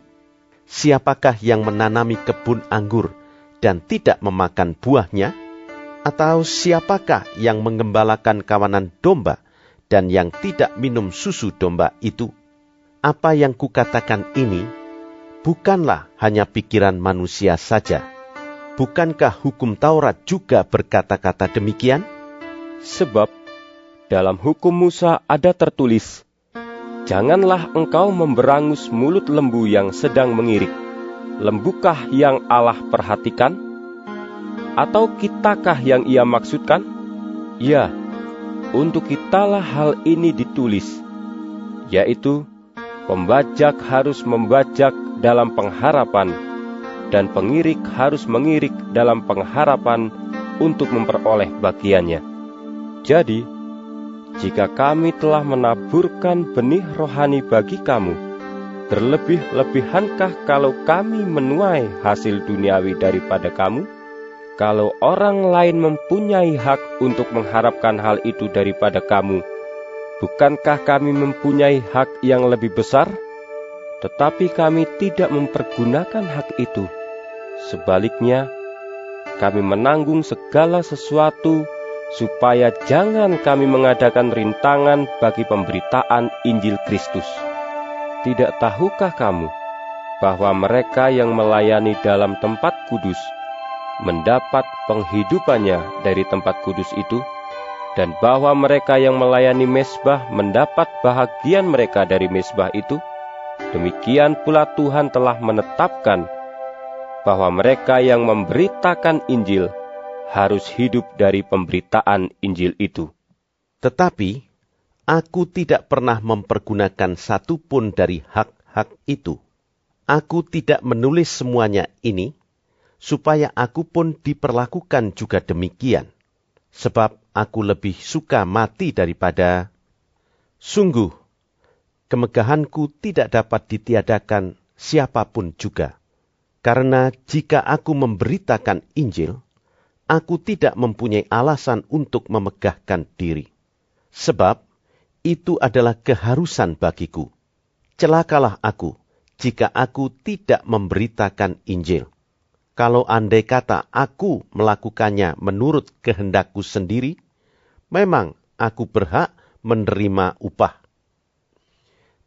Siapakah yang menanami kebun anggur dan tidak memakan buahnya? Atau siapakah yang mengembalakan kawanan domba dan yang tidak minum susu domba itu? Apa yang kukatakan ini bukanlah hanya pikiran manusia saja. Bukankah hukum Taurat juga berkata-kata demikian? Sebab dalam hukum Musa ada tertulis, janganlah engkau memberangus mulut lembu yang sedang mengirik. Lembukah yang Allah perhatikan? Atau kitakah yang ia maksudkan? Ya, untuk kitalah hal ini ditulis, yaitu pembajak harus membajak dalam pengharapan, dan pengirik harus mengirik dalam pengharapan untuk memperoleh bagiannya. Jadi, jika kami telah menaburkan benih rohani bagi kamu, berlebih-lebihankah kalau kami menuai hasil duniawi daripada kamu? Kalau orang lain mempunyai hak untuk mengharapkan hal itu daripada kamu, bukankah kami mempunyai hak yang lebih besar? Tetapi kami tidak mempergunakan hak itu. Sebaliknya, kami menanggung segala sesuatu supaya jangan kami mengadakan rintangan bagi pemberitaan Injil Kristus. Tidak tahukah kamu bahwa mereka yang melayani dalam tempat kudus mendapat penghidupannya dari tempat kudus itu, dan bahwa mereka yang melayani mezbah mendapat bahagian mereka dari mezbah itu? Demikian pula Tuhan telah menetapkan bahwa mereka yang memberitakan Injil harus hidup dari pemberitaan Injil itu. Tetapi, aku tidak pernah mempergunakan satu pun dari hak-hak itu. Aku tidak menulis semuanya ini, supaya aku pun diperlakukan juga demikian. Sebab aku lebih suka mati daripada... Sungguh, kemegahanku tidak dapat ditiadakan siapapun juga. Karena jika aku memberitakan Injil, aku tidak mempunyai alasan untuk memegahkan diri. Sebab itu adalah keharusan bagiku. Celakalah aku jika aku tidak memberitakan Injil. Kalau andai kata aku melakukannya menurut kehendakku sendiri, memang aku berhak menerima upah.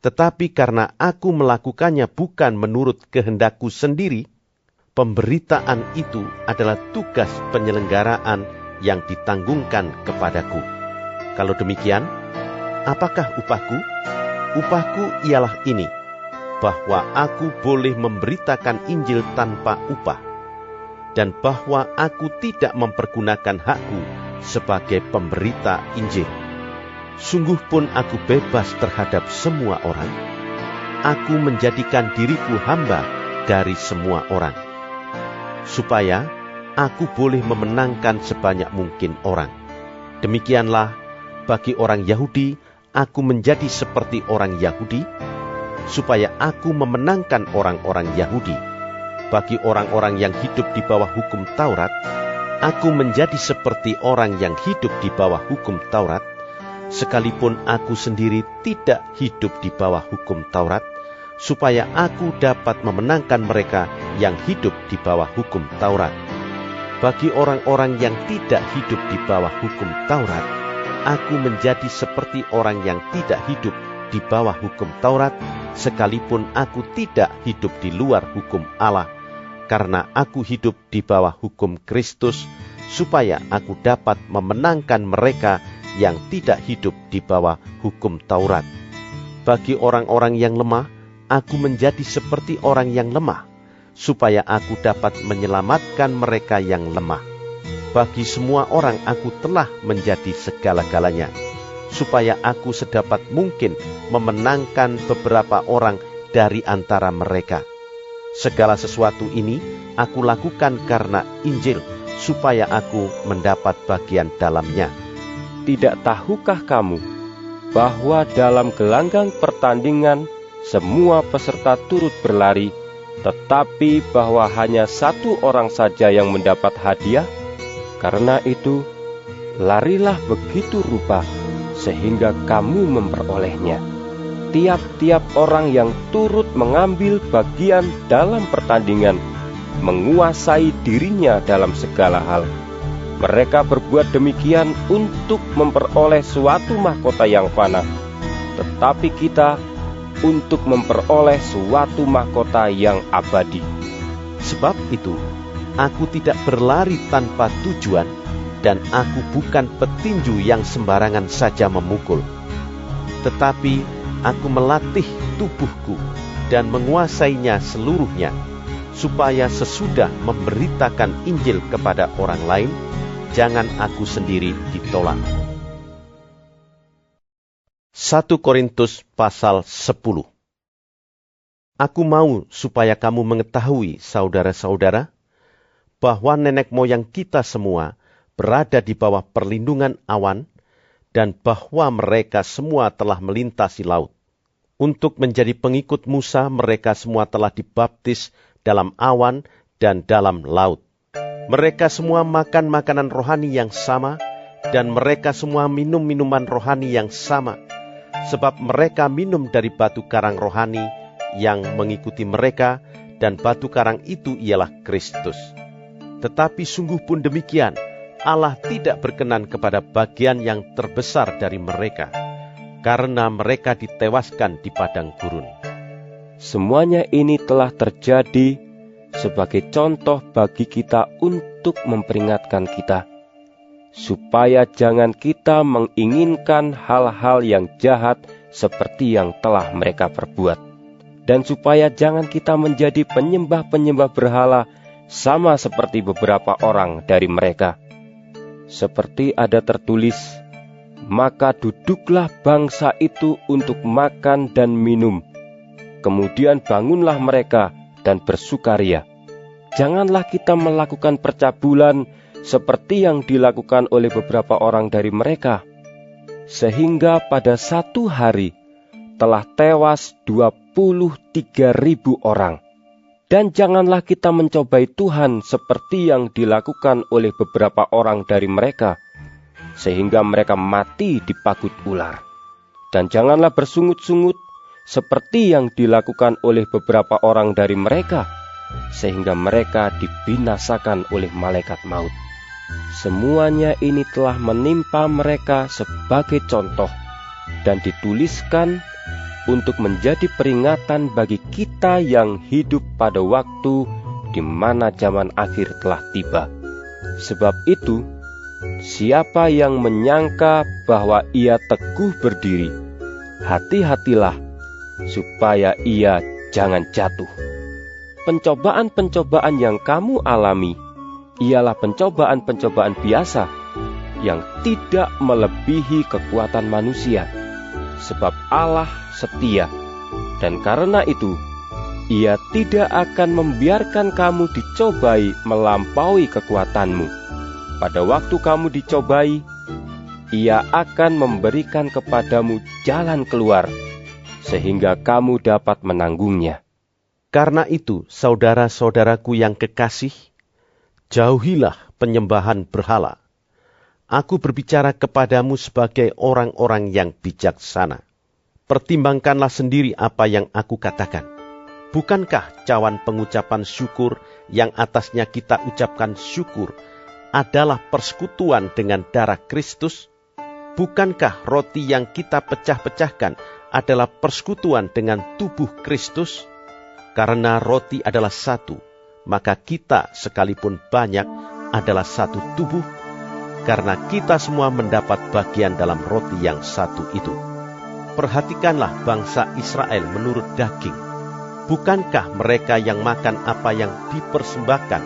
Tetapi karena aku melakukannya bukan menurut kehendakku sendiri, pemberitaan itu adalah tugas penyelenggaraan yang ditanggungkan kepadaku. Kalau demikian, apakah upahku? Upahku ialah ini, bahwa aku boleh memberitakan Injil tanpa upah, dan bahwa aku tidak mempergunakan hakku sebagai pemberita Injil. Sungguh pun aku bebas terhadap semua orang. Aku menjadikan diriku hamba dari semua orang, supaya aku boleh memenangkan sebanyak mungkin orang. Demikianlah, bagi orang Yahudi, aku menjadi seperti orang Yahudi, supaya aku memenangkan orang-orang Yahudi. Bagi orang-orang yang hidup di bawah hukum Taurat, aku menjadi seperti orang yang hidup di bawah hukum Taurat, sekalipun aku sendiri tidak hidup di bawah hukum Taurat, supaya aku dapat memenangkan mereka yang hidup di bawah hukum Taurat. Bagi orang-orang yang tidak hidup di bawah hukum Taurat, aku menjadi seperti orang yang tidak hidup di bawah hukum Taurat, sekalipun aku tidak hidup di luar hukum Allah, karena aku hidup di bawah hukum Kristus, supaya aku dapat memenangkan mereka yang tidak hidup di bawah hukum Taurat. Bagi orang-orang yang lemah, aku menjadi seperti orang yang lemah, supaya aku dapat menyelamatkan mereka yang lemah. Bagi semua orang aku telah menjadi segala-galanya, supaya aku sedapat mungkin memenangkan beberapa orang dari antara mereka. Segala sesuatu ini aku lakukan karena Injil, supaya aku mendapat bagian dalamnya. Tidak tahukah kamu bahwa dalam gelanggang pertandingan semua peserta turut berlari, tetapi bahwa hanya satu orang saja yang mendapat hadiah? Karena itu, larilah begitu rupa, sehingga kamu memperolehnya. Tiap-tiap orang yang turut mengambil bagian dalam pertandingan menguasai dirinya dalam segala hal. Mereka berbuat demikian untuk memperoleh suatu mahkota yang fana, tetapi kita untuk memperoleh suatu mahkota yang abadi. Sebab itu, aku tidak berlari tanpa tujuan, dan aku bukan petinju yang sembarangan saja memukul. Tetapi aku melatih tubuhku dan menguasainya seluruhnya, supaya sesudah memberitakan Injil kepada orang lain, jangan aku sendiri ditolak. 1 Korintus pasal 10. Aku mau supaya kamu mengetahui, saudara-saudara, bahwa nenek moyang kita semua berada di bawah perlindungan awan, dan bahwa mereka semua telah melintasi laut. Untuk menjadi pengikut Musa, mereka semua telah dibaptis dalam awan dan dalam laut. Mereka semua makan makanan rohani yang sama, dan mereka semua minum minuman rohani yang sama, sebab mereka minum dari batu karang rohani yang mengikuti mereka, dan batu karang itu ialah Kristus. Tetapi sungguh pun demikian, Allah tidak berkenan kepada bagian yang terbesar dari mereka, karena mereka ditewaskan di padang gurun. Semuanya ini telah terjadi sebagai contoh bagi kita untuk memperingatkan kita, supaya jangan kita menginginkan hal-hal yang jahat seperti yang telah mereka perbuat, dan supaya jangan kita menjadi penyembah-penyembah berhala sama seperti beberapa orang dari mereka. Seperti ada tertulis, maka duduklah bangsa itu untuk makan dan minum. Kemudian bangunlah mereka dan bersukaria. Janganlah kita melakukan percabulan seperti yang dilakukan oleh beberapa orang dari mereka, sehingga pada satu hari telah tewas 23.000 orang. Dan janganlah kita mencobai Tuhan seperti yang dilakukan oleh beberapa orang dari mereka, sehingga mereka mati dipagut ular. Dan janganlah bersungut-sungut seperti yang dilakukan oleh beberapa orang dari mereka, sehingga mereka dibinasakan oleh malaikat maut. Semuanya ini telah menimpa mereka sebagai contoh, dan dituliskan untuk menjadi peringatan bagi kita yang hidup pada waktu di mana zaman akhir telah tiba. Sebab itu, siapa yang menyangka bahwa ia teguh berdiri, hati-hatilah supaya ia jangan jatuh. Pencobaan-pencobaan yang kamu alami ialah pencobaan-pencobaan biasa yang tidak melebihi kekuatan manusia. Sebab Allah setia, dan karena itu Ia tidak akan membiarkan kamu dicobai melampaui kekuatanmu. Pada waktu kamu dicobai, Ia akan memberikan kepadamu jalan keluar, sehingga kamu dapat menanggungnya. Karena itu, saudara-saudaraku yang kekasih, jauhilah penyembahan berhala. Aku berbicara kepadamu sebagai orang-orang yang bijaksana. Pertimbangkanlah sendiri apa yang aku katakan. Bukankah cawan pengucapan syukur yang atasnya kita ucapkan syukur adalah persekutuan dengan darah Kristus? Bukankah roti yang kita pecah-pecahkan adalah persekutuan dengan tubuh Kristus? Karena roti adalah satu, maka kita sekalipun banyak adalah satu tubuh, karena kita semua mendapat bagian dalam roti yang satu itu. Perhatikanlah bangsa Israel menurut daging. Bukankah mereka yang makan apa yang dipersembahkan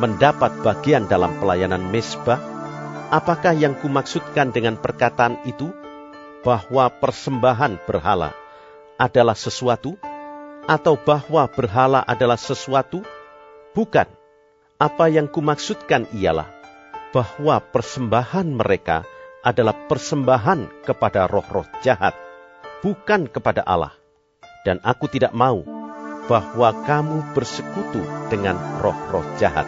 mendapat bagian dalam pelayanan mezbah? Apakah yang kumaksudkan dengan perkataan itu? Bahwa persembahan berhala adalah sesuatu? Atau bahwa berhala adalah sesuatu? Bukan. Apa yang kumaksudkan ialah bahwa persembahan mereka adalah persembahan kepada roh-roh jahat, bukan kepada Allah. Dan aku tidak mau bahwa kamu bersekutu dengan roh-roh jahat.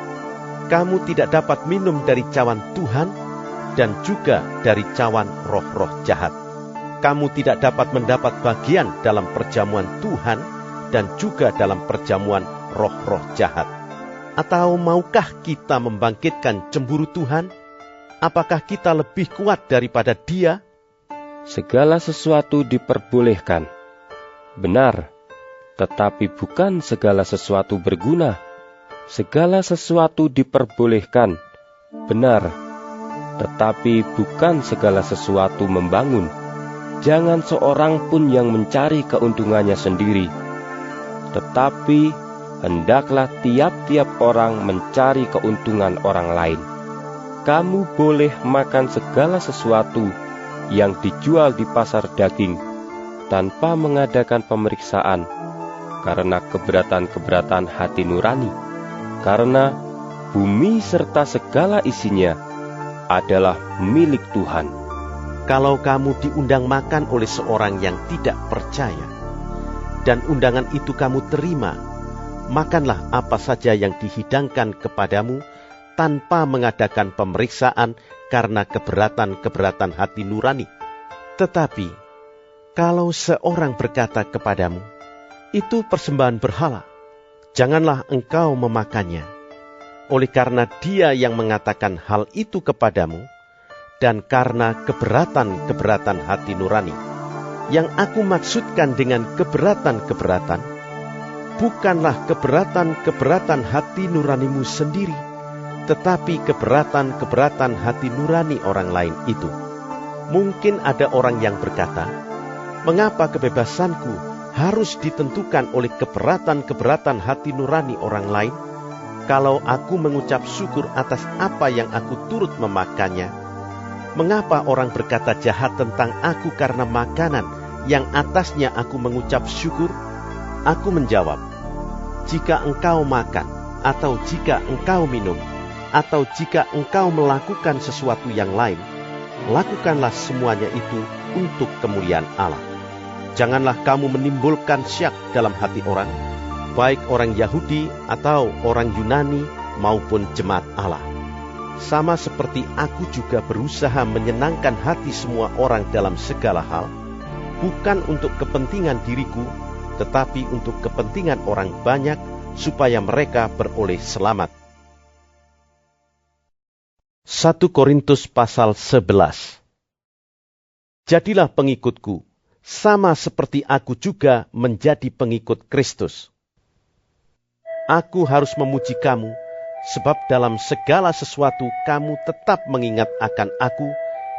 Kamu tidak dapat minum dari cawan Tuhan dan juga dari cawan roh-roh jahat. Kamu tidak dapat mendapat bagian dalam perjamuan Tuhan dan juga dalam perjamuan roh-roh jahat. Atau maukah kita membangkitkan cemburu Tuhan? Apakah kita lebih kuat daripada Dia? Segala sesuatu diperbolehkan. Benar, tetapi bukan segala sesuatu berguna. Segala sesuatu diperbolehkan. Benar, tetapi bukan segala sesuatu membangun. Jangan seorang pun yang mencari keuntungannya sendiri, tetapi hendaklah tiap-tiap orang mencari keuntungan orang lain. Kamu boleh makan segala sesuatu yang dijual di pasar daging tanpa mengadakan pemeriksaan, karena keberatan-keberatan hati nurani, karena bumi serta segala isinya adalah milik Tuhan. Kalau kamu diundang makan oleh seorang yang tidak percaya, dan undangan itu kamu terima, makanlah apa saja yang dihidangkan kepadamu tanpa mengadakan pemeriksaan karena keberatan-keberatan hati nurani. Tetapi, kalau seorang berkata kepadamu, itu persembahan berhala, janganlah engkau memakannya. Oleh karena dia yang mengatakan hal itu kepadamu, dan karena keberatan-keberatan hati nurani. Yang aku maksudkan dengan keberatan-keberatan, bukanlah keberatan-keberatan hati nuranimu sendiri, tetapi keberatan-keberatan hati nurani orang lain itu. Mungkin ada orang yang berkata, mengapa kebebasanku harus ditentukan oleh keberatan-keberatan hati nurani orang lain? Kalau aku mengucap syukur atas apa yang aku turut memakannya, mengapa orang berkata jahat tentang aku karena makanan yang atasnya aku mengucap syukur? Aku menjawab, jika engkau makan, atau jika engkau minum, atau jika engkau melakukan sesuatu yang lain, lakukanlah semuanya itu untuk kemuliaan Allah. Janganlah kamu menimbulkan syak dalam hati orang, baik orang Yahudi atau orang Yunani maupun jemaat Allah. Sama seperti aku juga berusaha menyenangkan hati semua orang dalam segala hal, bukan untuk kepentingan diriku, tetapi untuk kepentingan orang banyak, supaya mereka beroleh selamat. 1 Korintus pasal 11. Jadilah pengikutku, sama seperti aku juga menjadi pengikut Kristus. Aku harus memuji kamu, sebab dalam segala sesuatu kamu tetap mengingat akan aku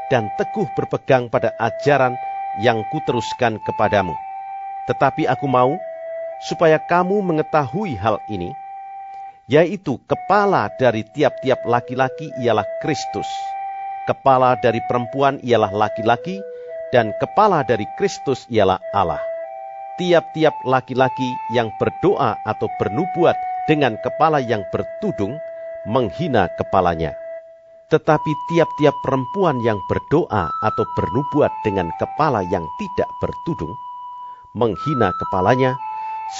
dan teguh berpegang pada ajaran yang kuteruskan kepadamu. Tetapi aku mau supaya kamu mengetahui hal ini, yaitu kepala dari tiap-tiap laki-laki ialah Kristus, kepala dari perempuan ialah laki-laki, dan kepala dari Kristus ialah Allah. tiap-tiap laki-laki yang berdoa atau bernubuat dengan kepala yang bertudung menghina kepalanya. Tetapi tiap-tiap perempuan yang berdoa atau bernubuat dengan kepala yang tidak bertudung menghina kepalanya,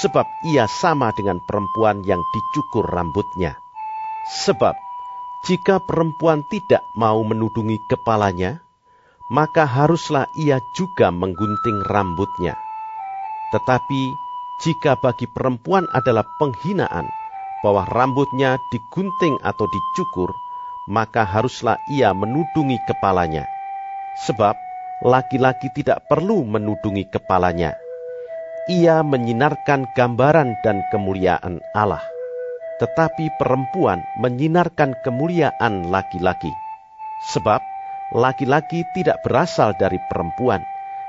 sebab ia sama dengan perempuan yang dicukur rambutnya. Sebab jika perempuan tidak mau menudungi kepalanya, maka haruslah ia juga menggunting rambutnya. Tetapi jika bagi perempuan adalah penghinaan bahwa rambutnya digunting atau dicukur, maka haruslah ia menudungi kepalanya. Sebab laki-laki tidak perlu menudungi kepalanya. Ia menyinarkan gambaran dan kemuliaan Allah. Tetapi perempuan menyinarkan kemuliaan laki-laki. Sebab laki-laki tidak berasal dari perempuan,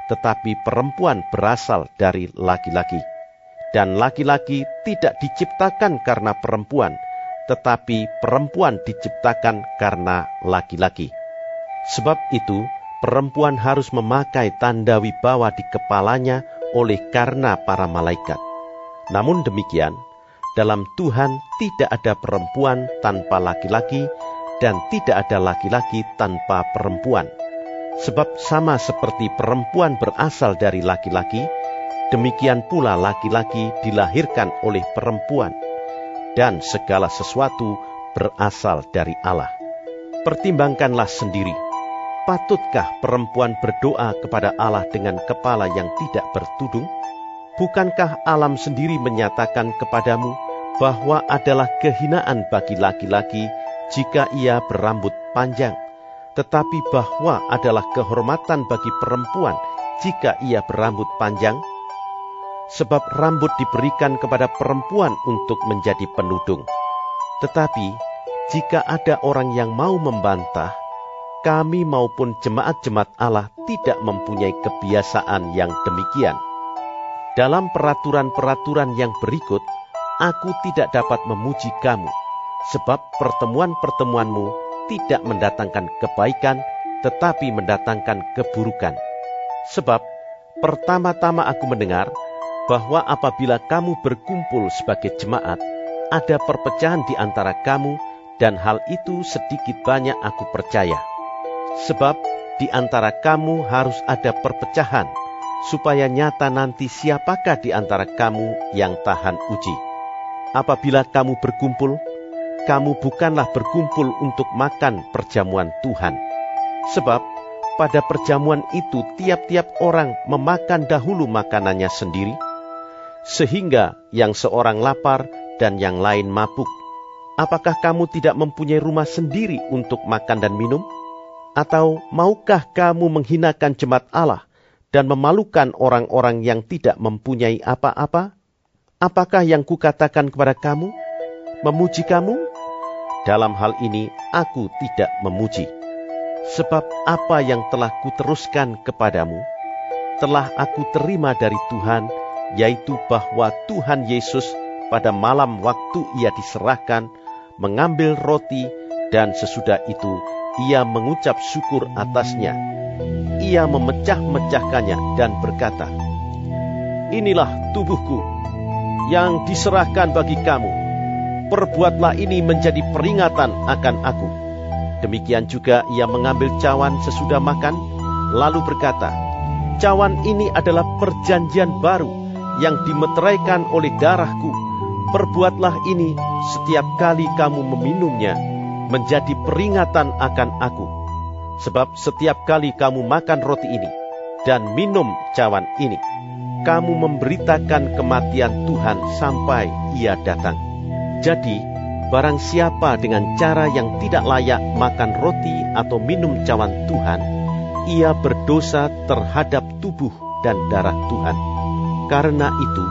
tetapi perempuan berasal dari laki-laki. Dan laki-laki tidak diciptakan karena perempuan, tetapi perempuan diciptakan karena laki-laki. Sebab itu, perempuan harus memakai tanda wibawa di kepalanya oleh karena para malaikat. Namun demikian, dalam Tuhan tidak ada perempuan tanpa laki-laki, dan tidak ada laki-laki tanpa perempuan. Sebab sama seperti perempuan berasal dari laki-laki, demikian pula laki-laki dilahirkan oleh perempuan, dan segala sesuatu berasal dari Allah. Pertimbangkanlah sendiri, patutkah perempuan berdoa kepada Allah dengan kepala yang tidak bertudung? Bukankah alam sendiri menyatakan kepadamu bahwa adalah kehinaan bagi laki-laki jika ia berambut panjang, tetapi bahwa adalah kehormatan bagi perempuan jika ia berambut panjang? Sebab rambut diberikan kepada perempuan untuk menjadi penudung. Tetapi jika ada orang yang mau membantah, kami maupun jemaat-jemaat Allah tidak mempunyai kebiasaan yang demikian. Dalam peraturan-peraturan yang berikut, aku tidak dapat memuji kamu, sebab pertemuan-pertemuanmu tidak mendatangkan kebaikan, tetapi mendatangkan keburukan. Sebab pertama-tama aku mendengar bahwa apabila kamu berkumpul sebagai jemaat, ada perpecahan di antara kamu, dan hal itu sedikit banyak aku percaya. Sebab di antara kamu harus ada perpecahan, supaya nyata nanti siapakah di antara kamu yang tahan uji. Apabila kamu berkumpul, kamu bukanlah berkumpul untuk makan perjamuan Tuhan. Sebab pada perjamuan itu tiap-tiap orang memakan dahulu makanannya sendiri, sehingga yang seorang lapar dan yang lain mabuk. Apakah kamu tidak mempunyai rumah sendiri untuk makan dan minum? Atau maukah kamu menghinakan jemaat Allah dan memalukan orang-orang yang tidak mempunyai apa-apa? Apakah yang kukatakan kepada kamu? Memuji kamu? Dalam hal ini aku tidak memuji. Sebab apa yang telah kuteruskan kepadamu, telah aku terima dari Tuhan, yaitu bahwa Tuhan Yesus pada malam waktu ia diserahkan, mengambil roti, dan sesudah itu ia mengucap syukur atasnya. Ia memecah-mecahkannya dan berkata, "Inilah tubuhku yang diserahkan bagi kamu. Perbuatlah ini menjadi peringatan akan aku." Demikian juga ia mengambil cawan sesudah makan, lalu berkata, "Cawan ini adalah perjanjian baru yang dimeteraikan oleh darahku. Perbuatlah ini setiap kali kamu meminumnya, menjadi peringatan akan aku. Sebab setiap kali kamu makan roti ini dan minum cawan ini, kamu memberitakan kematian Tuhan sampai ia datang. Jadi, barang siapa dengan cara yang tidak layak makan roti atau minum cawan Tuhan, ia berdosa terhadap tubuh dan darah Tuhan. Karena itu,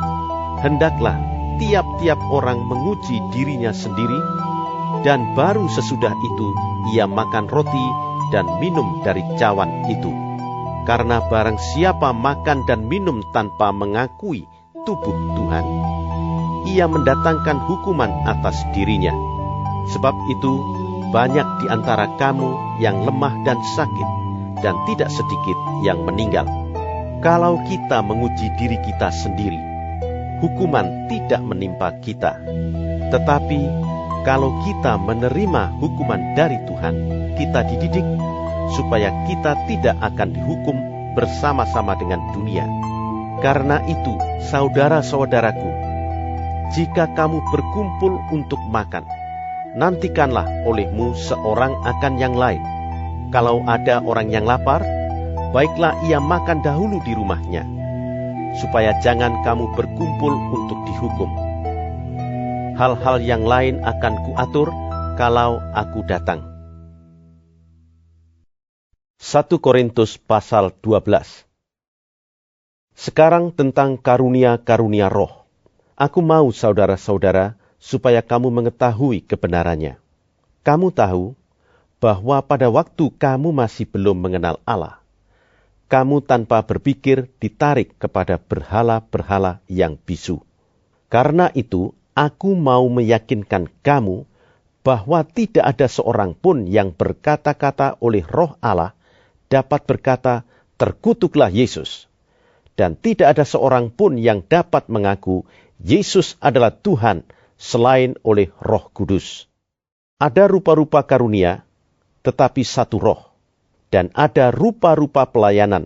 hendaklah tiap-tiap orang menguji dirinya sendiri, dan baru sesudah itu ia makan roti dan minum dari cawan itu. Karena barang siapa makan dan minum tanpa mengakui tubuh Tuhan, ia mendatangkan hukuman atas dirinya. Sebab itu, banyak di antara kamu yang lemah dan sakit, dan tidak sedikit yang meninggal. Kalau kita menguji diri kita sendiri, hukuman tidak menimpa kita. Tetapi kalau kita menerima hukuman dari Tuhan, kita dididik supaya kita tidak akan dihukum bersama-sama dengan dunia. Karena itu, saudara-saudaraku, jika kamu berkumpul untuk makan, nantikanlah olehmu seorang akan yang lain. Kalau ada orang yang lapar, baiklah ia makan dahulu di rumahnya, supaya jangan kamu berkumpul untuk dihukum. Hal-hal yang lain akan kuatur kalau aku datang. 1 Korintus pasal 12. Sekarang tentang karunia-karunia roh. Aku mau saudara-saudara supaya kamu mengetahui kebenarannya. Kamu tahu bahwa pada waktu kamu masih belum mengenal Allah, kamu tanpa berpikir ditarik kepada berhala-berhala yang bisu. Karena itu, aku mau meyakinkan kamu bahwa tidak ada seorang pun yang berkata-kata oleh Roh Allah dapat berkata, "Terkutuklah Yesus." Dan tidak ada seorang pun yang dapat mengaku Yesus adalah Tuhan selain oleh Roh Kudus. Ada rupa-rupa karunia, tetapi satu roh. Dan ada rupa-rupa pelayanan,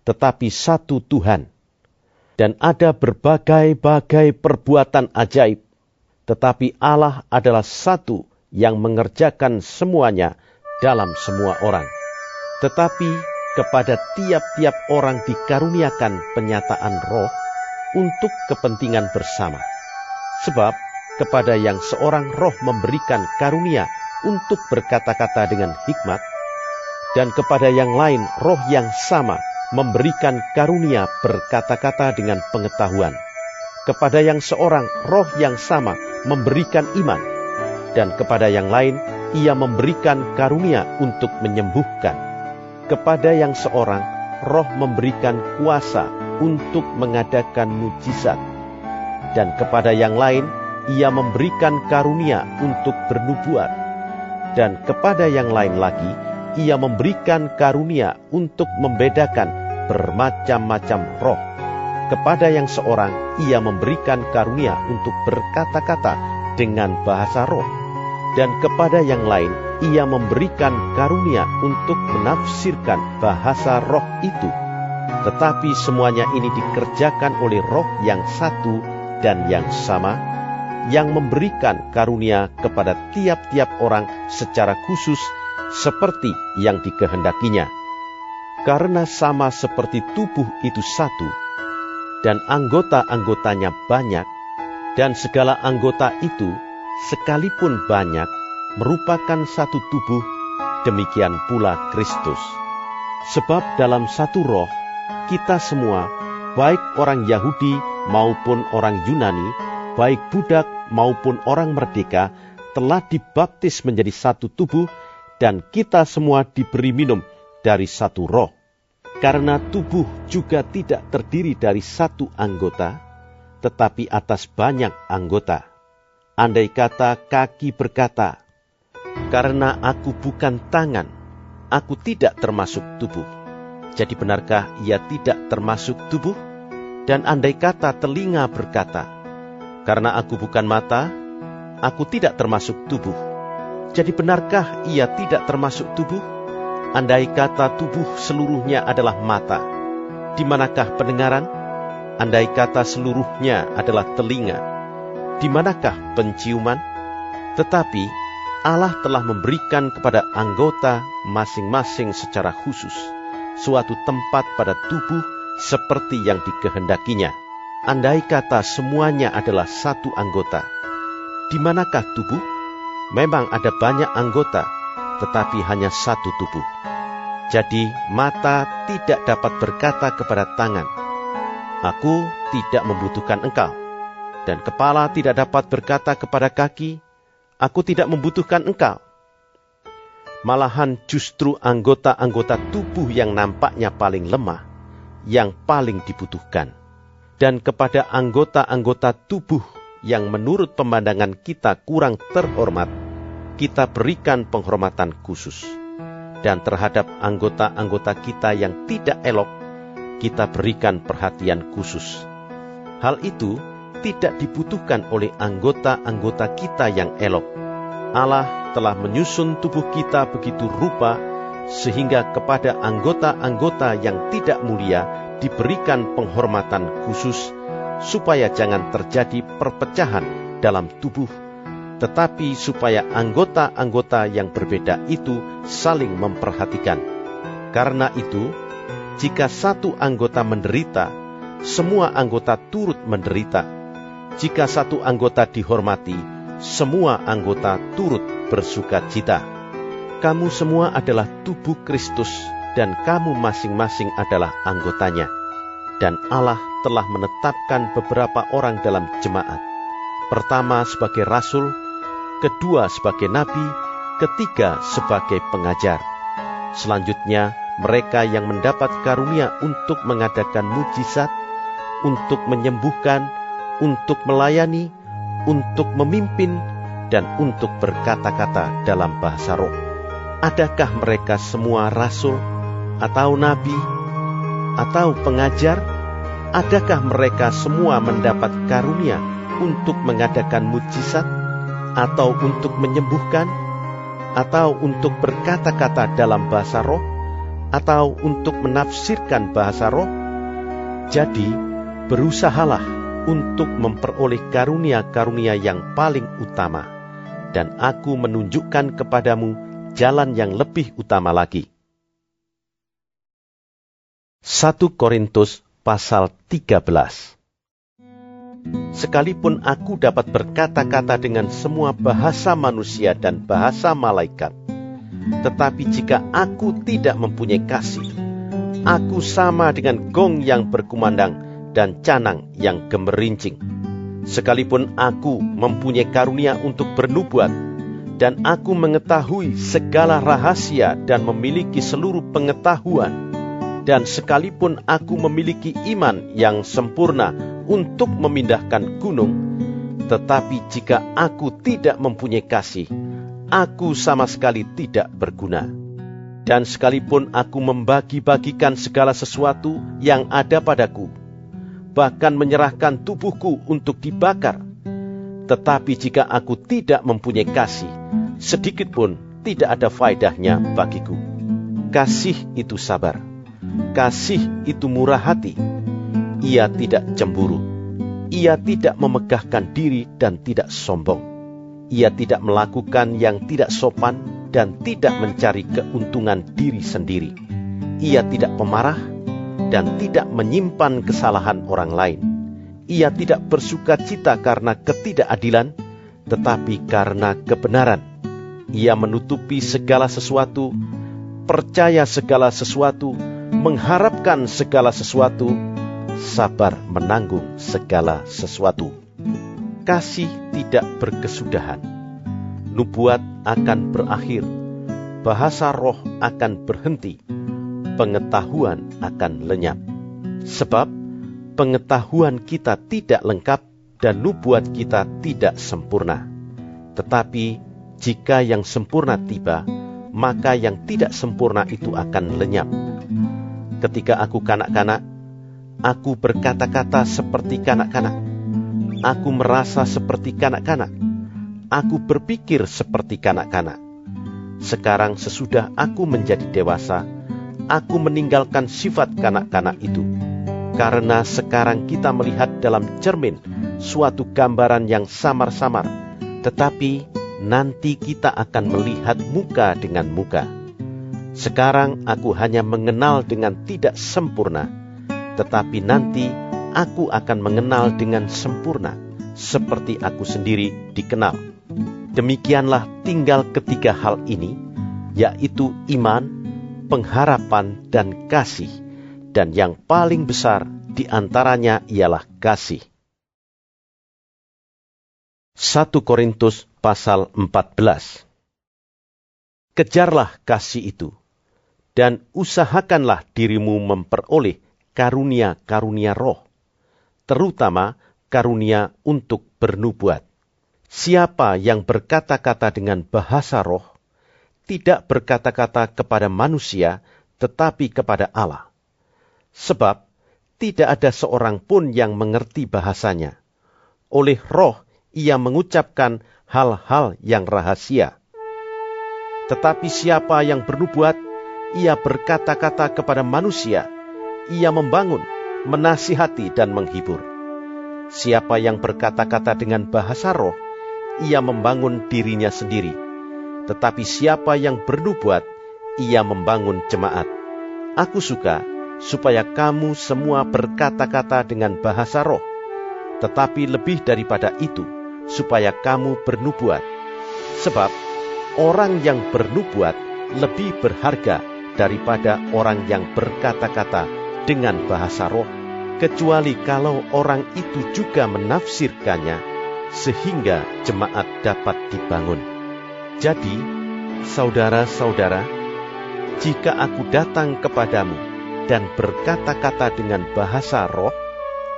tetapi satu Tuhan. Dan ada berbagai-bagai perbuatan ajaib, tetapi Allah adalah satu yang mengerjakan semuanya dalam semua orang. Tetapi kepada tiap-tiap orang dikaruniakan penyataan roh untuk kepentingan bersama. Sebab kepada yang seorang roh memberikan karunia untuk berkata-kata dengan hikmat, dan kepada yang lain roh yang sama memberikan karunia berkata-kata dengan pengetahuan. Kepada yang seorang roh yang sama memberikan iman, dan kepada yang lain ia memberikan karunia untuk menyembuhkan. Kepada yang seorang roh memberikan kuasa untuk mengadakan mujizat, dan kepada yang lain ia memberikan karunia untuk bernubuat, dan kepada yang lain lagi ia memberikan karunia untuk membedakan bermacam-macam roh. Kepada yang seorang ia memberikan karunia untuk berkata-kata dengan bahasa roh, dan kepada yang lain ia memberikan karunia untuk menafsirkan bahasa roh itu. Tetapi semuanya ini dikerjakan oleh Roh yang satu dan yang sama, yang memberikan karunia kepada tiap-tiap orang secara khusus seperti yang dikehendakinya. Karena sama seperti tubuh itu satu, dan anggota-anggotanya banyak, dan segala anggota itu sekalipun banyak merupakan satu tubuh, demikian pula Kristus. Sebab dalam satu roh, kita semua, baik orang Yahudi maupun orang Yunani, baik budak maupun orang merdeka, telah dibaptis menjadi satu tubuh, dan kita semua diberi minum dari satu roh. Karena tubuh juga tidak terdiri dari satu anggota, tetapi atas banyak anggota. Andai kata kaki berkata, "Karena aku bukan tangan, aku tidak termasuk tubuh." Jadi benarkah ia tidak termasuk tubuh? Dan andai kata telinga berkata, "Karena aku bukan mata, aku tidak termasuk tubuh." Jadi benarkah ia tidak termasuk tubuh? Andai kata tubuh seluruhnya adalah mata, di manakah pendengaran? Andai kata seluruhnya adalah telinga, di manakah penciuman? Tetapi Allah telah memberikan kepada anggota masing-masing secara khusus suatu tempat pada tubuh seperti yang dikehendakinya. Andai kata semuanya adalah satu anggota, di manakah tubuh? Memang ada banyak anggota, tetapi hanya satu tubuh. Jadi mata tidak dapat berkata kepada tangan, "Aku tidak membutuhkan engkau." Dan kepala tidak dapat berkata kepada kaki, "Aku tidak membutuhkan engkau." Malahan justru anggota-anggota tubuh yang nampaknya paling lemah, yang paling dibutuhkan. Dan kepada anggota-anggota tubuh yang menurut pemandangan kita kurang terhormat, kita berikan penghormatan khusus. Dan terhadap anggota-anggota kita yang tidak elok, kita berikan perhatian khusus. Hal itu tidak dibutuhkan oleh anggota-anggota kita yang elok. Allah telah menyusun tubuh kita begitu rupa sehingga kepada anggota-anggota yang tidak mulia diberikan penghormatan khusus, supaya jangan terjadi perpecahan dalam tubuh, tetapi supaya anggota-anggota yang berbeda itu saling memperhatikan. Karena itu, jika satu anggota menderita, semua anggota turut menderita. Jika satu anggota dihormati, semua anggota turut bersukacita. Kamu semua adalah tubuh Kristus, dan kamu masing-masing adalah anggotanya. Dan Allah telah menetapkan beberapa orang dalam jemaat. Pertama sebagai rasul, kedua sebagai nabi, ketiga sebagai pengajar. Selanjutnya, mereka yang mendapat karunia untuk mengadakan mujizat, untuk menyembuhkan, untuk melayani, untuk memimpin, dan untuk berkata-kata dalam bahasa roh. Adakah mereka semua rasul, atau nabi, atau pengajar? Adakah mereka semua mendapat karunia untuk mengadakan mujizat, atau untuk menyembuhkan, atau untuk berkata-kata dalam bahasa roh, atau untuk menafsirkan bahasa roh? Jadi, berusahalah untuk memperoleh karunia-karunia yang paling utama, dan aku menunjukkan kepadamu jalan yang lebih utama lagi. 1 Korintus pasal 13. Sekalipun aku dapat berkata-kata dengan semua bahasa manusia dan bahasa malaikat, tetapi jika aku tidak mempunyai kasih, aku sama dengan gong yang berkumandang dan canang yang gemerincing. Sekalipun aku mempunyai karunia untuk bernubuat, dan aku mengetahui segala rahasia dan memiliki seluruh pengetahuan, dan sekalipun aku memiliki iman yang sempurna untuk memindahkan gunung, tetapi jika aku tidak mempunyai kasih, aku sama sekali tidak berguna. Dan sekalipun aku membagi-bagikan segala sesuatu yang ada padaku, bahkan menyerahkan tubuhku untuk dibakar, tetapi jika aku tidak mempunyai kasih, sedikit pun tidak ada faedahnya bagiku. Kasih itu sabar, kasih itu murah hati, ia tidak cemburu, ia tidak memegahkan diri dan tidak sombong, ia tidak melakukan yang tidak sopan dan tidak mencari keuntungan diri sendiri, ia tidak pemarah dan tidak menyimpan kesalahan orang lain. Ia tidak bersukacita karena ketidakadilan, tetapi karena kebenaran. Ia menutupi segala sesuatu, percaya segala sesuatu, mengharapkan segala sesuatu, sabar menanggung segala sesuatu. Kasih tidak berkesudahan. Nubuat akan berakhir, bahasa roh akan berhenti, pengetahuan akan lenyap. Sebab pengetahuan kita tidak lengkap dan nubuat kita tidak sempurna. Tetapi jika yang sempurna tiba, maka yang tidak sempurna itu akan lenyap. Ketika aku kanak-kanak, aku berkata-kata seperti kanak-kanak. Aku merasa seperti kanak-kanak. Aku berpikir seperti kanak-kanak. Sekarang sesudah aku menjadi dewasa, aku meninggalkan sifat kanak-kanak itu. Karena sekarang kita melihat dalam cermin suatu gambaran yang samar-samar, tetapi nanti kita akan melihat muka dengan muka. Sekarang aku hanya mengenal dengan tidak sempurna, tetapi nanti aku akan mengenal dengan sempurna, seperti aku sendiri dikenal. Demikianlah tinggal ketiga hal ini, yaitu iman, pengharapan, dan kasih. Dan yang paling besar di antaranya ialah kasih. 1 Korintus pasal 14. Kejarlah kasih itu, dan usahakanlah dirimu memperoleh karunia-karunia roh, terutama karunia untuk bernubuat. Siapa yang berkata-kata dengan bahasa roh, tidak berkata-kata kepada manusia, tetapi kepada Allah. Sebab tidak ada seorang pun yang mengerti bahasanya. Oleh Roh ia mengucapkan hal-hal yang rahasia. Tetapi siapa yang bernubuat, ia berkata-kata kepada manusia, ia membangun, menasihati dan menghibur. Siapa yang berkata-kata dengan bahasa roh, ia membangun dirinya sendiri. Tetapi siapa yang bernubuat, ia membangun jemaat. Aku suka supaya kamu semua berkata-kata dengan bahasa roh, tetapi lebih daripada itu, supaya kamu bernubuat. Sebab orang yang bernubuat lebih berharga daripada orang yang berkata-kata dengan bahasa roh, kecuali kalau orang itu juga menafsirkannya, sehingga jemaat dapat dibangun. Jadi, saudara-saudara, jika aku datang kepadamu dan berkata-kata dengan bahasa roh,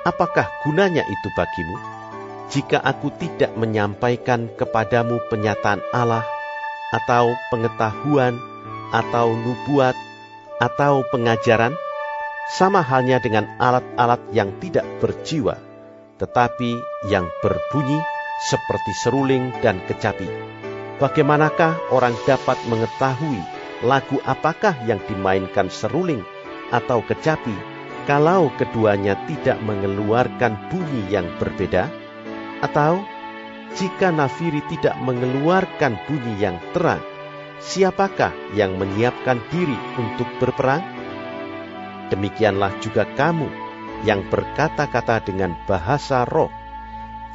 apakah gunanya itu bagimu? Jika aku tidak menyampaikan kepadamu penyataan Allah, atau pengetahuan, atau nubuat, atau pengajaran, sama halnya dengan alat-alat yang tidak berjiwa, tetapi yang berbunyi seperti seruling dan kecapi. Bagaimanakah orang dapat mengetahui lagu apakah yang dimainkan seruling atau kecapi, kalau keduanya tidak mengeluarkan bunyi yang berbeda? Atau, jika nafiri tidak mengeluarkan bunyi yang terang, siapakah yang menyiapkan diri untuk berperang? Demikianlah juga kamu yang berkata-kata dengan bahasa roh.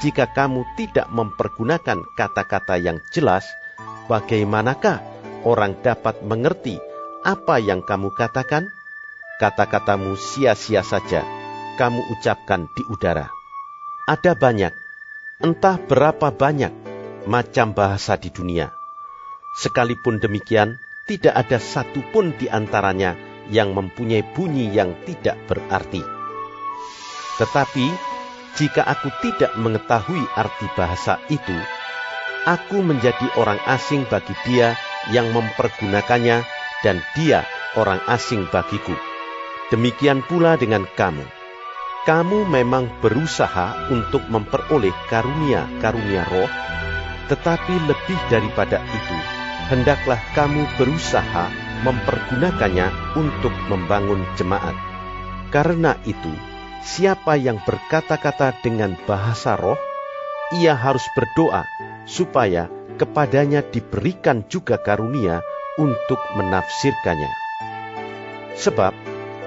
Jika kamu tidak mempergunakan kata-kata yang jelas, bagaimanakah orang dapat mengerti apa yang kamu katakan? Kata-katamu sia-sia saja, kamu ucapkan di udara. Ada banyak, entah berapa banyak, macam bahasa di dunia. Sekalipun demikian, tidak ada satu pun di antaranya yang mempunyai bunyi yang tidak berarti. Tetapi, jika aku tidak mengetahui arti bahasa itu, aku menjadi orang asing bagi dia yang mempergunakannya, dan dia orang asing bagiku. Demikian pula dengan kamu. Kamu memang berusaha untuk memperoleh karunia-karunia roh, tetapi lebih daripada itu, hendaklah kamu berusaha mempergunakannya untuk membangun jemaat. Karena itu, siapa yang berkata-kata dengan bahasa roh, ia harus berdoa supaya kepadanya diberikan juga karunia untuk menafsirkannya. Sebab,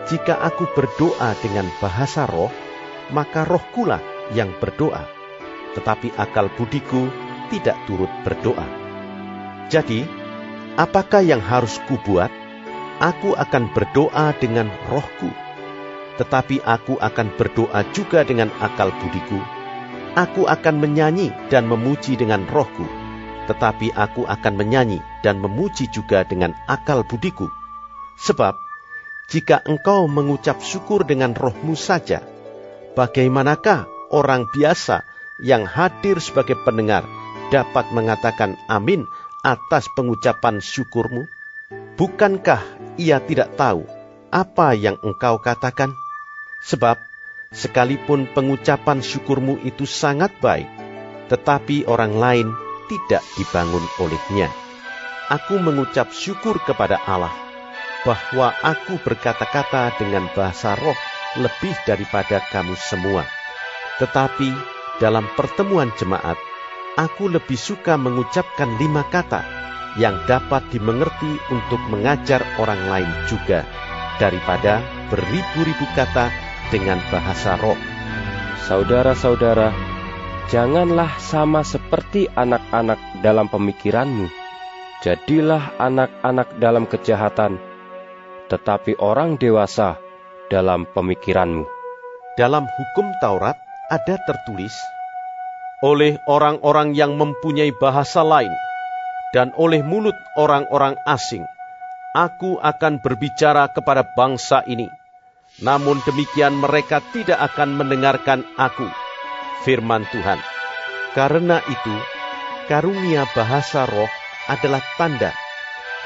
jika aku berdoa dengan bahasa roh, maka rohkulah yang berdoa, tetapi akal budiku tidak turut berdoa. Jadi, apakah yang harus kubuat? Aku akan berdoa dengan rohku, tetapi aku akan berdoa juga dengan akal budiku. Aku akan menyanyi dan memuji dengan rohku, tetapi aku akan menyanyi dan memuji juga dengan akal budiku. Sebab, jika engkau mengucap syukur dengan rohmu saja, bagaimanakah orang biasa yang hadir sebagai pendengar dapat mengatakan amin atas pengucapan syukurmu? Bukankah ia tidak tahu apa yang engkau katakan? Sebab, sekalipun pengucapan syukurmu itu sangat baik, tetapi orang lain tidak dibangun olehnya. Aku mengucap syukur kepada Allah, bahwa aku berkata-kata dengan bahasa roh lebih daripada kamu semua. Tetapi dalam pertemuan jemaat, aku lebih suka mengucapkan 5 kata yang dapat dimengerti untuk mengajar orang lain juga, daripada beribu-ribu kata dengan bahasa roh. Saudara-saudara, janganlah sama seperti anak-anak dalam pemikiranmu. Jadilah anak-anak dalam kejahatan, tetapi orang dewasa dalam pemikiranmu. Dalam hukum Taurat ada tertulis, oleh orang-orang yang mempunyai bahasa lain, dan oleh mulut orang-orang asing, aku akan berbicara kepada bangsa ini. Namun demikian mereka tidak akan mendengarkan aku, firman Tuhan. Karena itu, karunia bahasa roh adalah tanda,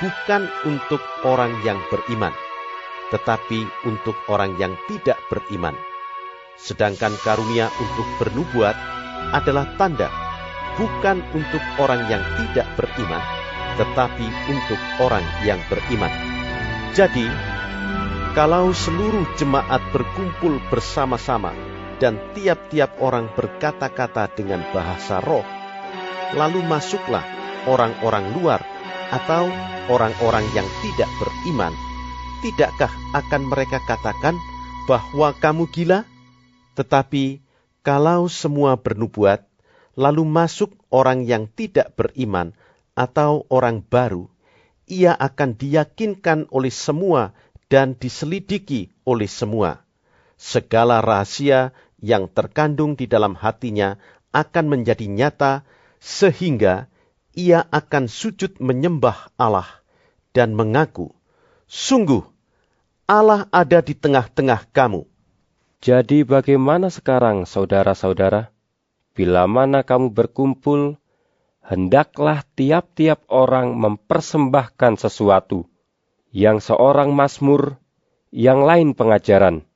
bukan untuk orang yang beriman, tetapi untuk orang yang tidak beriman. Sedangkan karunia untuk bernubuat adalah tanda, bukan untuk orang yang tidak beriman, tetapi untuk orang yang beriman. Jadi, kalau seluruh jemaat berkumpul bersama-sama dan tiap-tiap orang berkata-kata dengan bahasa roh, lalu masuklah orang-orang luar atau orang-orang yang tidak beriman, tidakkah akan mereka katakan bahwa kamu gila? Tetapi kalau semua bernubuat, lalu masuk orang yang tidak beriman atau orang baru, ia akan diyakinkan oleh semua dan diselidiki oleh semua. Segala rahasia yang terkandung di dalam hatinya akan menjadi nyata, sehingga ia akan sujud menyembah Allah dan mengaku, "Sungguh, Allah ada di tengah-tengah kamu." Jadi bagaimana sekarang, saudara-saudara? Bila mana kamu berkumpul, hendaklah tiap-tiap orang mempersembahkan sesuatu, yang seorang mazmur, yang lain pengajaran,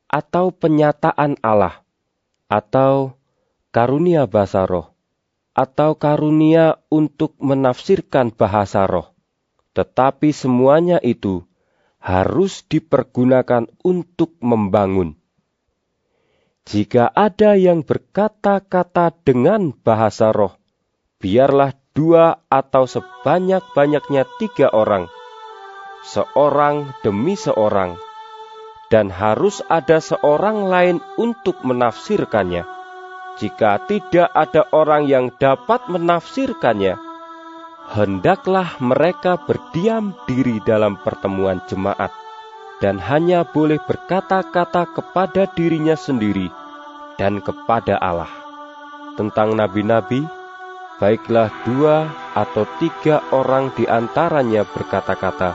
atau penyataan Allah, atau karunia bahasa roh, atau karunia untuk menafsirkan bahasa roh. Tetapi semuanya itu harus dipergunakan untuk membangun. Jika ada yang berkata-kata dengan bahasa roh, biarlah 2 atau sebanyak-banyaknya 3 orang, seorang demi seorang, dan harus ada seorang lain untuk menafsirkannya. Jika tidak ada orang yang dapat menafsirkannya, hendaklah mereka berdiam diri dalam pertemuan jemaat, dan hanya boleh berkata-kata kepada dirinya sendiri dan kepada Allah. Tentang nabi-nabi, baiklah 2 atau 3 orang di antaranya berkata-kata,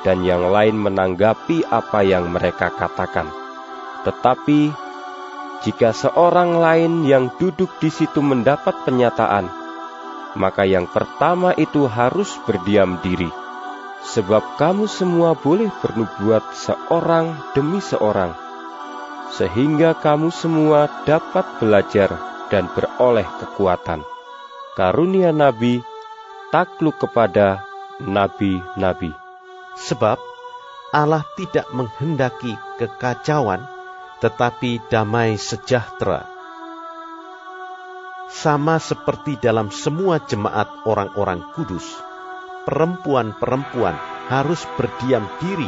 dan yang lain menanggapi apa yang mereka katakan. Tetapi jika seorang lain yang duduk di situ mendapat penyataan, maka yang pertama itu harus berdiam diri. Sebab kamu semua boleh bernubuat seorang demi seorang, sehingga kamu semua dapat belajar dan beroleh kekuatan. Karunia nabi takluk kepada nabi-nabi. Sebab Allah tidak menghendaki kekacauan, tetapi damai sejahtera. Sama seperti dalam semua jemaat orang-orang kudus, perempuan-perempuan harus berdiam diri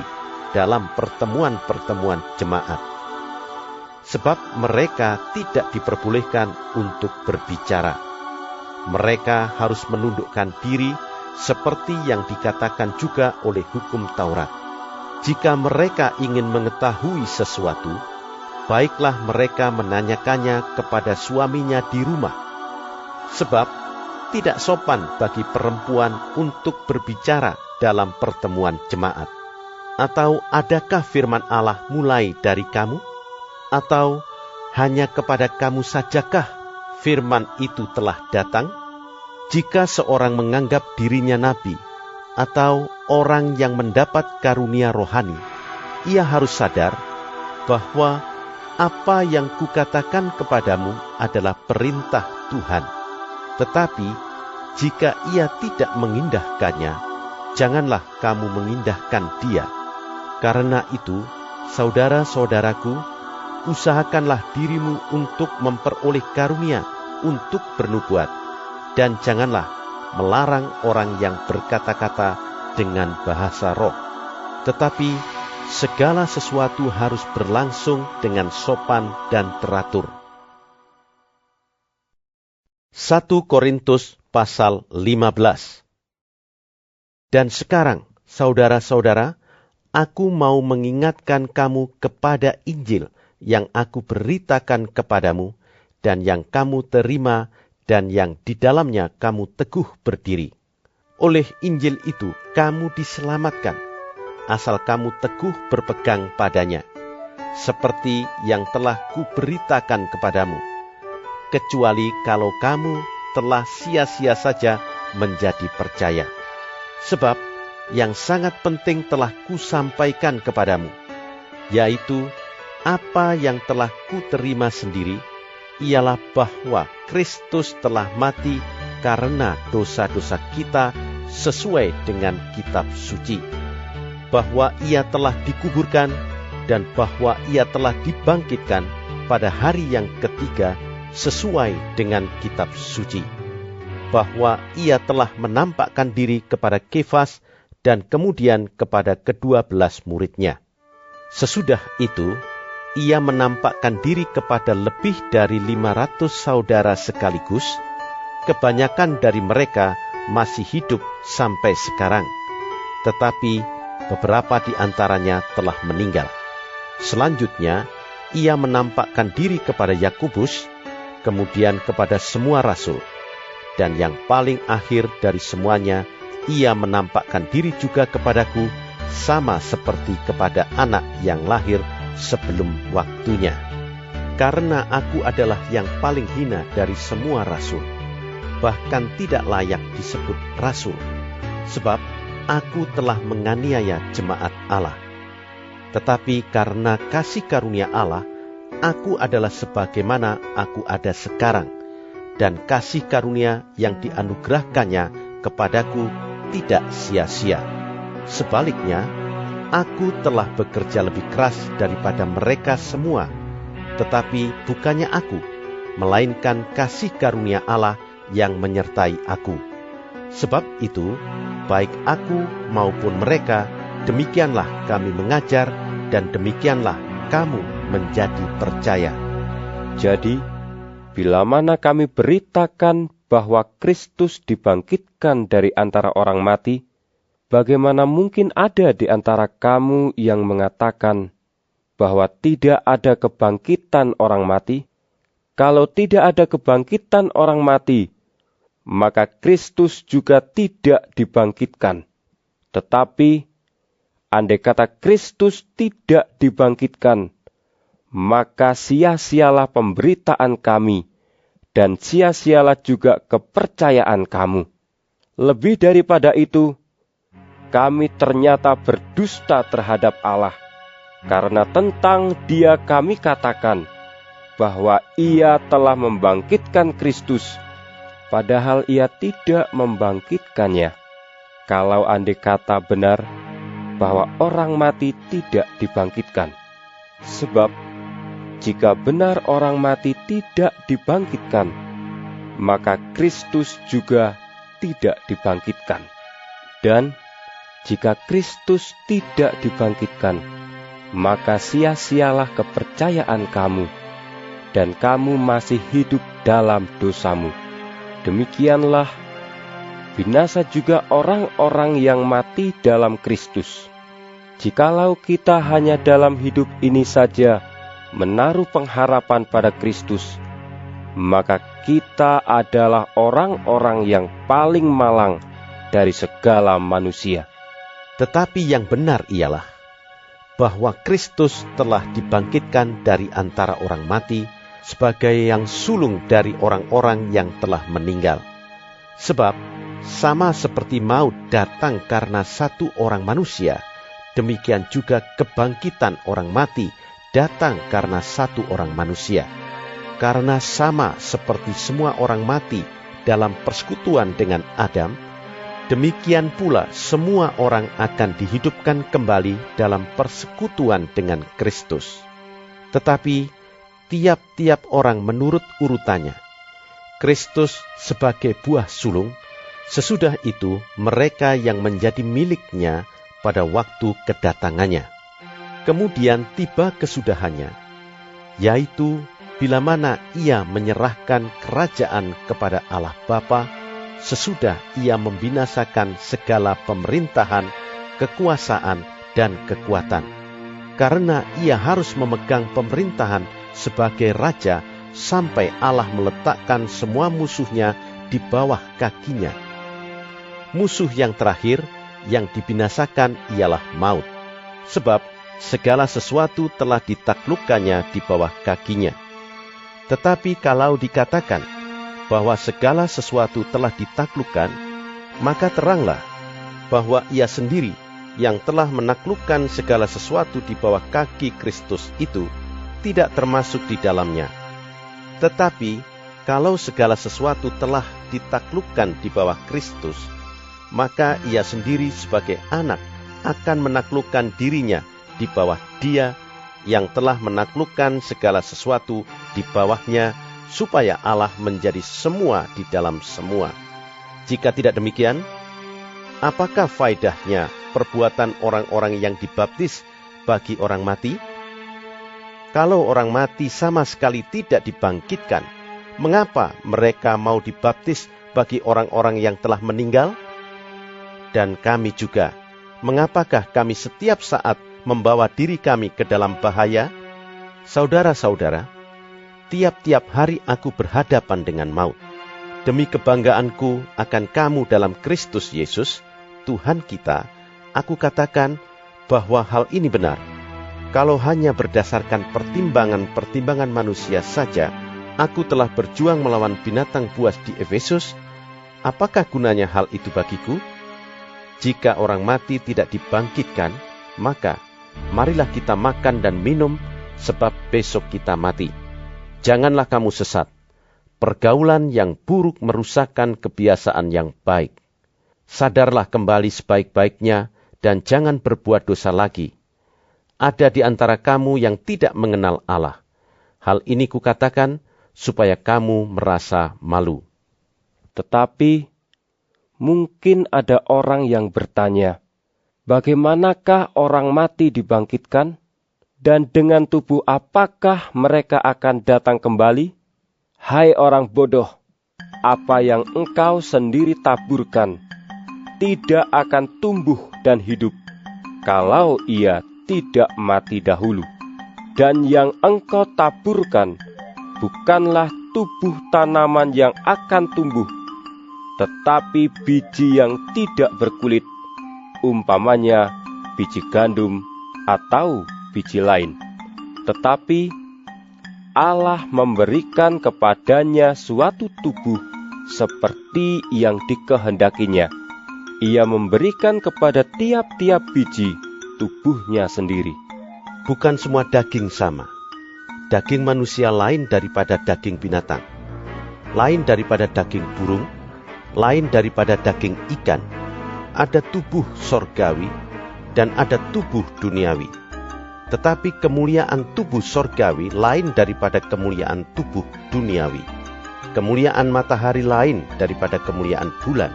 dalam pertemuan-pertemuan jemaat. Sebab mereka tidak diperbolehkan untuk berbicara. Mereka harus menundukkan diri seperti yang dikatakan juga oleh hukum Taurat. Jika mereka ingin mengetahui sesuatu, baiklah mereka menanyakannya kepada suaminya di rumah. Sebab tidak sopan bagi perempuan untuk berbicara dalam pertemuan jemaat. Atau adakah firman Allah mulai dari kamu? Atau hanya kepada kamu sajakah firman itu telah datang? Jika seorang menganggap dirinya nabi atau orang yang mendapat karunia rohani, ia harus sadar bahwa apa yang kukatakan kepadamu adalah perintah Tuhan. Tetapi jika ia tidak mengindahkannya, janganlah kamu mengindahkan dia. Karena itu, saudara-saudaraku, usahakanlah dirimu untuk memperoleh karunia untuk bernubuat, dan janganlah melarang orang yang berkata-kata dengan bahasa roh. Tetapi segala sesuatu harus berlangsung dengan sopan dan teratur. 1 Korintus pasal 15. Dan sekarang, saudara-saudara, aku mau mengingatkan kamu kepada Injil yang aku beritakan kepadamu, dan yang kamu terima, dan yang di dalamnya kamu teguh berdiri. Oleh Injil itu kamu diselamatkan, asal kamu teguh berpegang padanya, seperti yang telah kuberitakan kepadamu, kecuali kalau kamu telah sia-sia saja menjadi percaya. Sebab yang sangat penting telah kusampaikan kepadamu, yaitu apa yang telah kuterima sendiri, ialah bahwa Kristus telah mati karena dosa-dosa kita sesuai dengan kitab suci, bahwa ia telah dikuburkan, dan bahwa ia telah dibangkitkan pada hari yang ketiga sesuai dengan kitab suci, bahwa ia telah menampakkan diri kepada Kefas dan kemudian kepada ke-12 muridnya. Sesudah itu, ia menampakkan diri kepada lebih dari 500 saudara sekaligus. Kebanyakan dari mereka masih hidup sampai sekarang, tetapi beberapa di antaranya telah meninggal. Selanjutnya, ia menampakkan diri kepada Yakobus, kemudian kepada semua rasul, dan yang paling akhir dari semuanya, ia menampakkan diri juga kepadaku, sama seperti kepada anak yang lahir sebelum waktunya. Karena aku adalah yang paling hina dari semua rasul, bahkan tidak layak disebut rasul, sebab aku telah menganiaya jemaat Allah. Tetapi karena kasih karunia Allah, aku adalah sebagaimana aku ada sekarang, dan kasih karunia yang dianugerahkannya kepadaku tidak sia-sia. Sebaliknya, aku telah bekerja lebih keras daripada mereka semua, tetapi bukannya aku, melainkan kasih karunia Allah yang menyertai aku. Sebab itu, baik aku maupun mereka, demikianlah kami mengajar, dan demikianlah kamu menjadi percaya. Jadi, bila mana kami beritakan bahwa Kristus dibangkitkan dari antara orang mati, bagaimana mungkin ada di antara kamu yang mengatakan bahwa tidak ada kebangkitan orang mati? Kalau tidak ada kebangkitan orang mati, maka Kristus juga tidak dibangkitkan. Tetapi, andai kata Kristus tidak dibangkitkan, maka sia-sialah pemberitaan kami, dan sia-sialah juga kepercayaan kamu. Lebih daripada itu, kami ternyata berdusta terhadap Allah, karena tentang Dia kami katakan bahwa Ia telah membangkitkan Kristus, padahal Ia tidak membangkitkannya. Kalau andai kata benar bahwa orang mati tidak dibangkitkan. Sebab jika benar orang mati tidak dibangkitkan, maka Kristus juga tidak dibangkitkan. Dan jika Kristus tidak dibangkitkan, maka sia-sialah kepercayaan kamu, dan kamu masih hidup dalam dosamu. Demikianlah binasa juga orang-orang yang mati dalam Kristus. Jikalau kita hanya dalam hidup ini saja menaruh pengharapan pada Kristus, maka kita adalah orang-orang yang paling malang dari segala manusia. Tetapi yang benar ialah bahwa Kristus telah dibangkitkan dari antara orang mati sebagai yang sulung dari orang-orang yang telah meninggal. Sebab sama seperti maut datang karena satu orang manusia, demikian juga kebangkitan orang mati datang karena satu orang manusia. Karena sama seperti semua orang mati dalam persekutuan dengan Adam, demikian pula semua orang akan dihidupkan kembali dalam persekutuan dengan Kristus. Tetapi tiap-tiap orang menurut urutannya. Kristus sebagai buah sulung, sesudah itu mereka yang menjadi miliknya pada waktu kedatangannya. Kemudian tiba kesudahannya, yaitu bila mana ia menyerahkan kerajaan kepada Allah Bapa, sesudah ia membinasakan segala pemerintahan, kekuasaan, dan kekuatan. Karena ia harus memegang pemerintahan sebagai raja sampai Allah meletakkan semua musuhnya di bawah kakinya. Musuh yang terakhir yang dibinasakan ialah maut, sebab segala sesuatu telah ditaklukkannya di bawah kakinya. Tetapi kalau dikatakan bahwa segala sesuatu telah ditaklukkan, maka teranglah bahwa Ia sendiri yang telah menaklukkan segala sesuatu di bawah kaki Kristus itu tidak termasuk di dalamnya. Tetapi kalau segala sesuatu telah ditaklukkan di bawah Kristus, maka Ia sendiri sebagai anak akan menaklukkan dirinya di bawah Dia yang telah menaklukkan segala sesuatu di bawahnya, supaya Allah menjadi semua di dalam semua. Jika tidak demikian, apakah faedahnya perbuatan orang-orang yang dibaptis bagi orang mati? Kalau orang mati sama sekali tidak dibangkitkan, mengapa mereka mau dibaptis bagi orang-orang yang telah meninggal? Dan kami juga, mengapakah kami setiap saat membawa diri kami ke dalam bahaya? Saudara-saudara, tiap-tiap hari aku berhadapan dengan maut. Demi kebanggaanku akan kamu dalam Kristus Yesus, Tuhan kita, aku katakan bahwa hal ini benar. Kalau hanya berdasarkan pertimbangan-pertimbangan manusia saja, aku telah berjuang melawan binatang buas di Efesus. Apakah gunanya hal itu bagiku? Jika orang mati tidak dibangkitkan, maka marilah kita makan dan minum, sebab besok kita mati. Janganlah kamu sesat. Pergaulan yang buruk merusakkan kebiasaan yang baik. Sadarlah kembali sebaik-baiknya, dan jangan berbuat dosa lagi. Ada di antara kamu yang tidak mengenal Allah. Hal ini kukatakan supaya kamu merasa malu. Tetapi mungkin ada orang yang bertanya, bagaimanakah orang mati dibangkitkan? Dan dengan tubuh apakah mereka akan datang kembali? Hai orang bodoh, apa yang engkau sendiri taburkan tidak akan tumbuh dan hidup kalau ia tidak mati dahulu. Dan yang engkau taburkan bukanlah tubuh tanaman yang akan tumbuh, tetapi biji yang tidak berkulit, umpamanya biji gandum atau biji lain. Tetapi Allah memberikan kepadanya suatu tubuh seperti yang dikehendakinya. Ia memberikan kepada tiap-tiap biji tubuhnya sendiri. Bukan semua daging sama. Daging manusia lain daripada daging binatang, lain daripada daging burung, lain daripada daging ikan. Ada tubuh sorgawi dan ada tubuh duniawi. Tetapi kemuliaan tubuh sorgawi lain daripada kemuliaan tubuh duniawi. Kemuliaan matahari lain daripada kemuliaan bulan,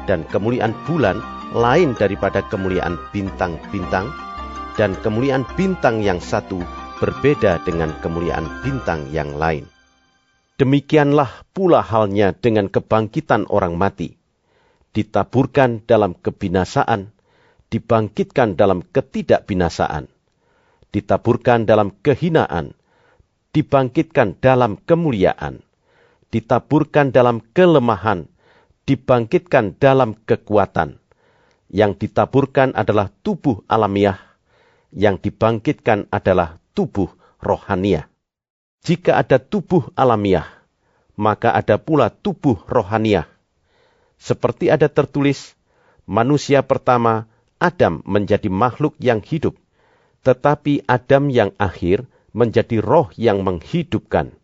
dan kemuliaan bulan lain daripada kemuliaan bintang-bintang, dan kemuliaan bintang yang satu berbeda dengan kemuliaan bintang yang lain. Demikianlah pula halnya dengan kebangkitan orang mati. Ditaburkan dalam kebinasaan, dibangkitkan dalam ketidakbinasaan. Ditaburkan dalam kehinaan, dibangkitkan dalam kemuliaan. Ditaburkan dalam kelemahan, dibangkitkan dalam kekuatan. Yang ditaburkan adalah tubuh alamiah, yang dibangkitkan adalah tubuh rohaniah. Jika ada tubuh alamiah, maka ada pula tubuh rohaniah. Seperti ada tertulis, manusia pertama, Adam, menjadi makhluk yang hidup, tetapi Adam yang akhir menjadi roh yang menghidupkan.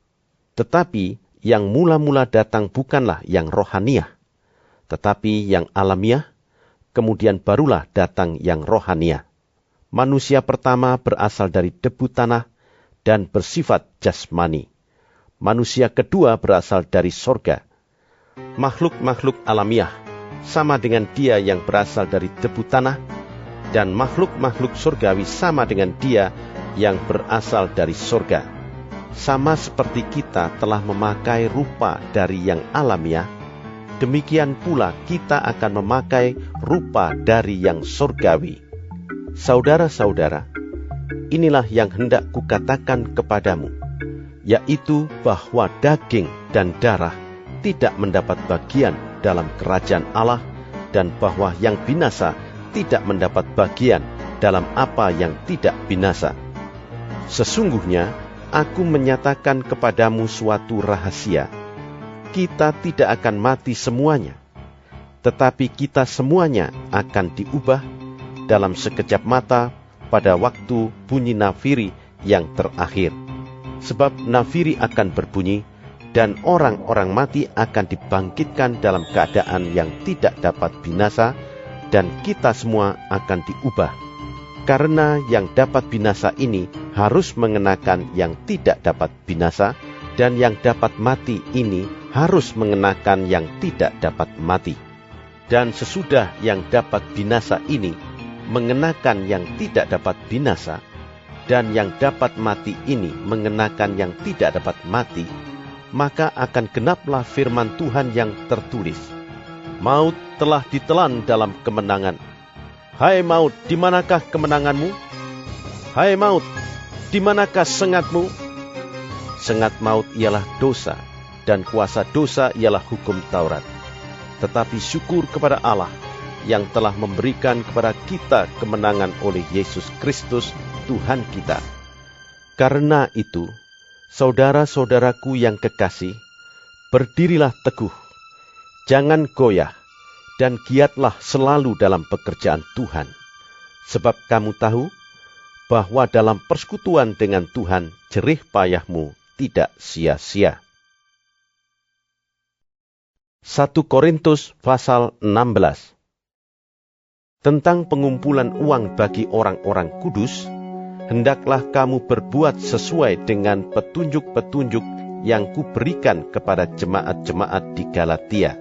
Tetapi yang mula-mula datang bukanlah yang rohaniah, tetapi yang alamiah, kemudian barulah datang yang rohaniah. Manusia pertama berasal dari debu tanah dan bersifat jasmani. Manusia kedua berasal dari sorga. Makhluk-makhluk alamiah sama dengan dia yang berasal dari debu tanah, dan makhluk-makhluk surgawi sama dengan dia yang berasal dari sorga. Sama seperti kita telah memakai rupa dari yang alamiah, demikian pula kita akan memakai rupa dari yang surgawi. Saudara-saudara, inilah yang hendak kukatakan kepadamu, yaitu bahwa daging dan darah tidak mendapat bagian dalam kerajaan Allah, dan bahwa yang binasa tidak mendapat bagian dalam apa yang tidak binasa. Sesungguhnya, aku menyatakan kepadamu suatu rahasia. Kita tidak akan mati semuanya. tetapi kita semuanya akan diubah dalam sekejap mata pada waktu bunyi nafiri yang terakhir. Sebab nafiri akan berbunyi, dan orang-orang mati akan dibangkitkan dalam keadaan yang tidak dapat binasa, dan kita semua akan diubah. Karena yang dapat binasa ini harus mengenakan yang tidak dapat binasa, dan yang dapat mati ini harus mengenakan yang tidak dapat mati. Dan sesudah yang dapat binasa ini mengenakan yang tidak dapat binasa, dan yang dapat mati ini mengenakan yang tidak dapat mati, maka akan genaplah firman Tuhan yang tertulis, maut telah ditelan dalam kemenangan. Hai maut, di manakah kemenanganmu? Hai maut, di manakah sengatmu? Sengat maut ialah dosa, dan kuasa dosa ialah hukum Taurat. Tetapi syukur kepada Allah yang telah memberikan kepada kita kemenangan oleh Yesus Kristus Tuhan kita. Karena itu, saudara-saudaraku yang kekasih, berdirilah teguh, jangan goyah, dan giatlah selalu dalam pekerjaan Tuhan. Sebab kamu tahu bahwa dalam persekutuan dengan Tuhan, jerih payahmu tidak sia-sia. 1 Korintus pasal 16. Tentang pengumpulan uang bagi orang-orang kudus, hendaklah kamu berbuat sesuai dengan petunjuk-petunjuk yang kuberikan kepada jemaat-jemaat di Galatia.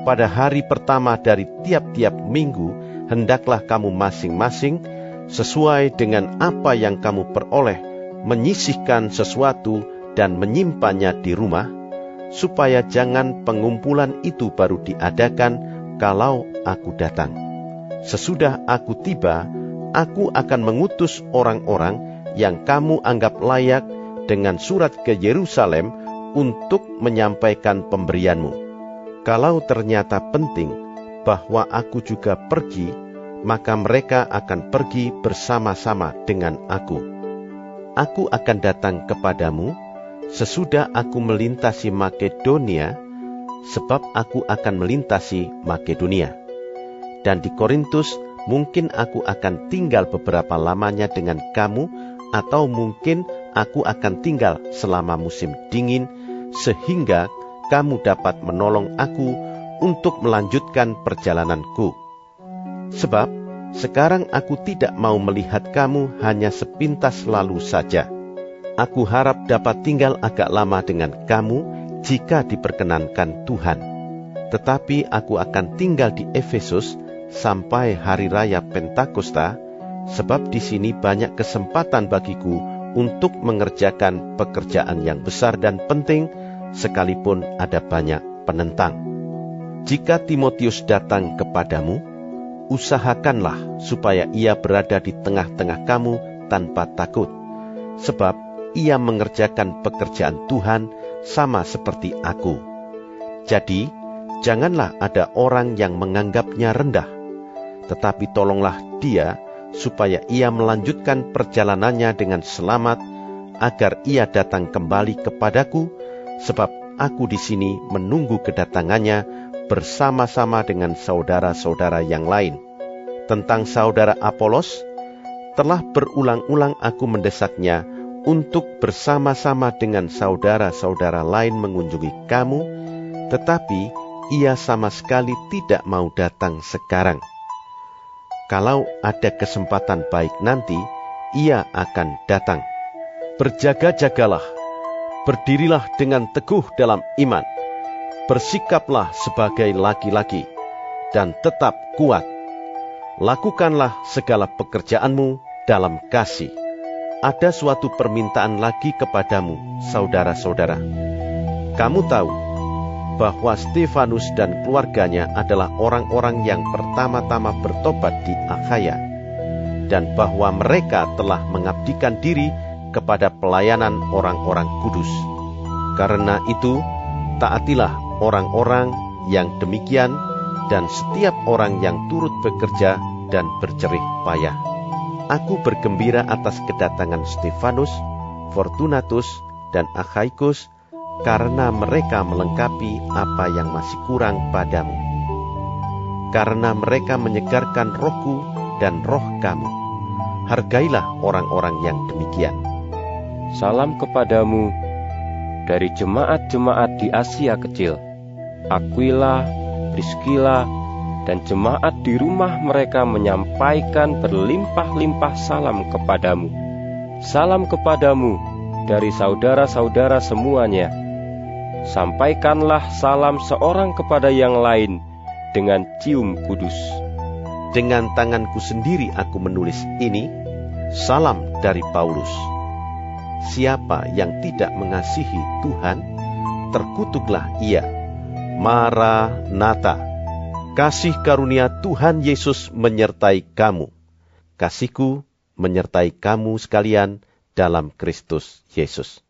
Pada hari pertama dari tiap-tiap minggu, hendaklah kamu masing-masing sesuai dengan apa yang kamu peroleh, menyisihkan sesuatu dan menyimpannya di rumah, supaya jangan pengumpulan itu baru diadakan kalau aku datang. Sesudah aku tiba, aku akan mengutus orang-orang yang kamu anggap layak dengan surat ke Yerusalem untuk menyampaikan pemberianmu. Kalau ternyata penting bahwa aku juga pergi, maka mereka akan pergi bersama-sama dengan aku. Aku akan datang kepadamu sesudah aku melintasi Makedonia, sebab aku akan melintasi Makedonia. Dan di Korintus mungkin aku akan tinggal beberapa lamanya dengan kamu, atau mungkin aku akan tinggal selama musim dingin, sehingga kamu dapat menolong aku untuk melanjutkan perjalananku. Sebab sekarang aku tidak mau melihat kamu hanya sepintas lalu saja. Aku harap dapat tinggal agak lama dengan kamu jika diperkenankan Tuhan. Tetapi aku akan tinggal di Efesus sampai hari raya Pentakosta, sebab di sini banyak kesempatan bagiku untuk mengerjakan pekerjaan yang besar dan penting, sekalipun ada banyak penentang. Jika Timotius datang kepadamu, usahakanlah supaya ia berada di tengah-tengah kamu tanpa takut, sebab ia mengerjakan pekerjaan Tuhan sama seperti aku. Jadi, janganlah ada orang yang menganggapnya rendah, tetapi tolonglah dia supaya ia melanjutkan perjalanannya dengan selamat, agar ia datang kembali kepadaku, sebab aku di sini menunggu kedatangannya bersama-sama dengan saudara-saudara yang lain. Tentang saudara Apolos, telah berulang-ulang aku mendesaknya untuk bersama-sama dengan saudara-saudara lain mengunjungi kamu, tetapi ia sama sekali tidak mau datang sekarang. Kalau ada kesempatan baik nanti, ia akan datang. Berjaga-jagalah, berdirilah dengan teguh dalam iman, bersikaplah sebagai laki-laki, dan tetap kuat. Lakukanlah segala pekerjaanmu dalam kasih. Ada suatu permintaan lagi kepadamu, saudara-saudara. Kamu tahu bahwa Stefanus dan keluarganya adalah orang-orang yang pertama-tama bertobat di Akhaya, dan bahwa mereka telah mengabdikan diri kepada pelayanan orang-orang kudus. Karena itu, taatilah orang-orang yang demikian, dan setiap orang yang turut bekerja dan berjerih payah. Aku bergembira atas kedatangan Stefanus, Fortunatus, dan Akhaikus, karena mereka melengkapi apa yang masih kurang padamu. karena mereka menyegarkan rohku dan roh kami. Hargailah orang-orang yang demikian. Salam kepadamu dari jemaat-jemaat di Asia Kecil. Aquila, Priskila, dan jemaat di rumah mereka menyampaikan berlimpah-limpah salam kepadamu. Salam kepadamu dari saudara-saudara semuanya. Sampaikanlah salam seorang kepada yang lain dengan cium kudus. Dengan tanganku sendiri aku menulis ini, salam dari Paulus. Siapa yang tidak mengasihi Tuhan, terkutuklah ia. Maranatha. Kasih karunia Tuhan Yesus menyertai kamu. Kasihku menyertai kamu sekalian dalam Kristus Yesus.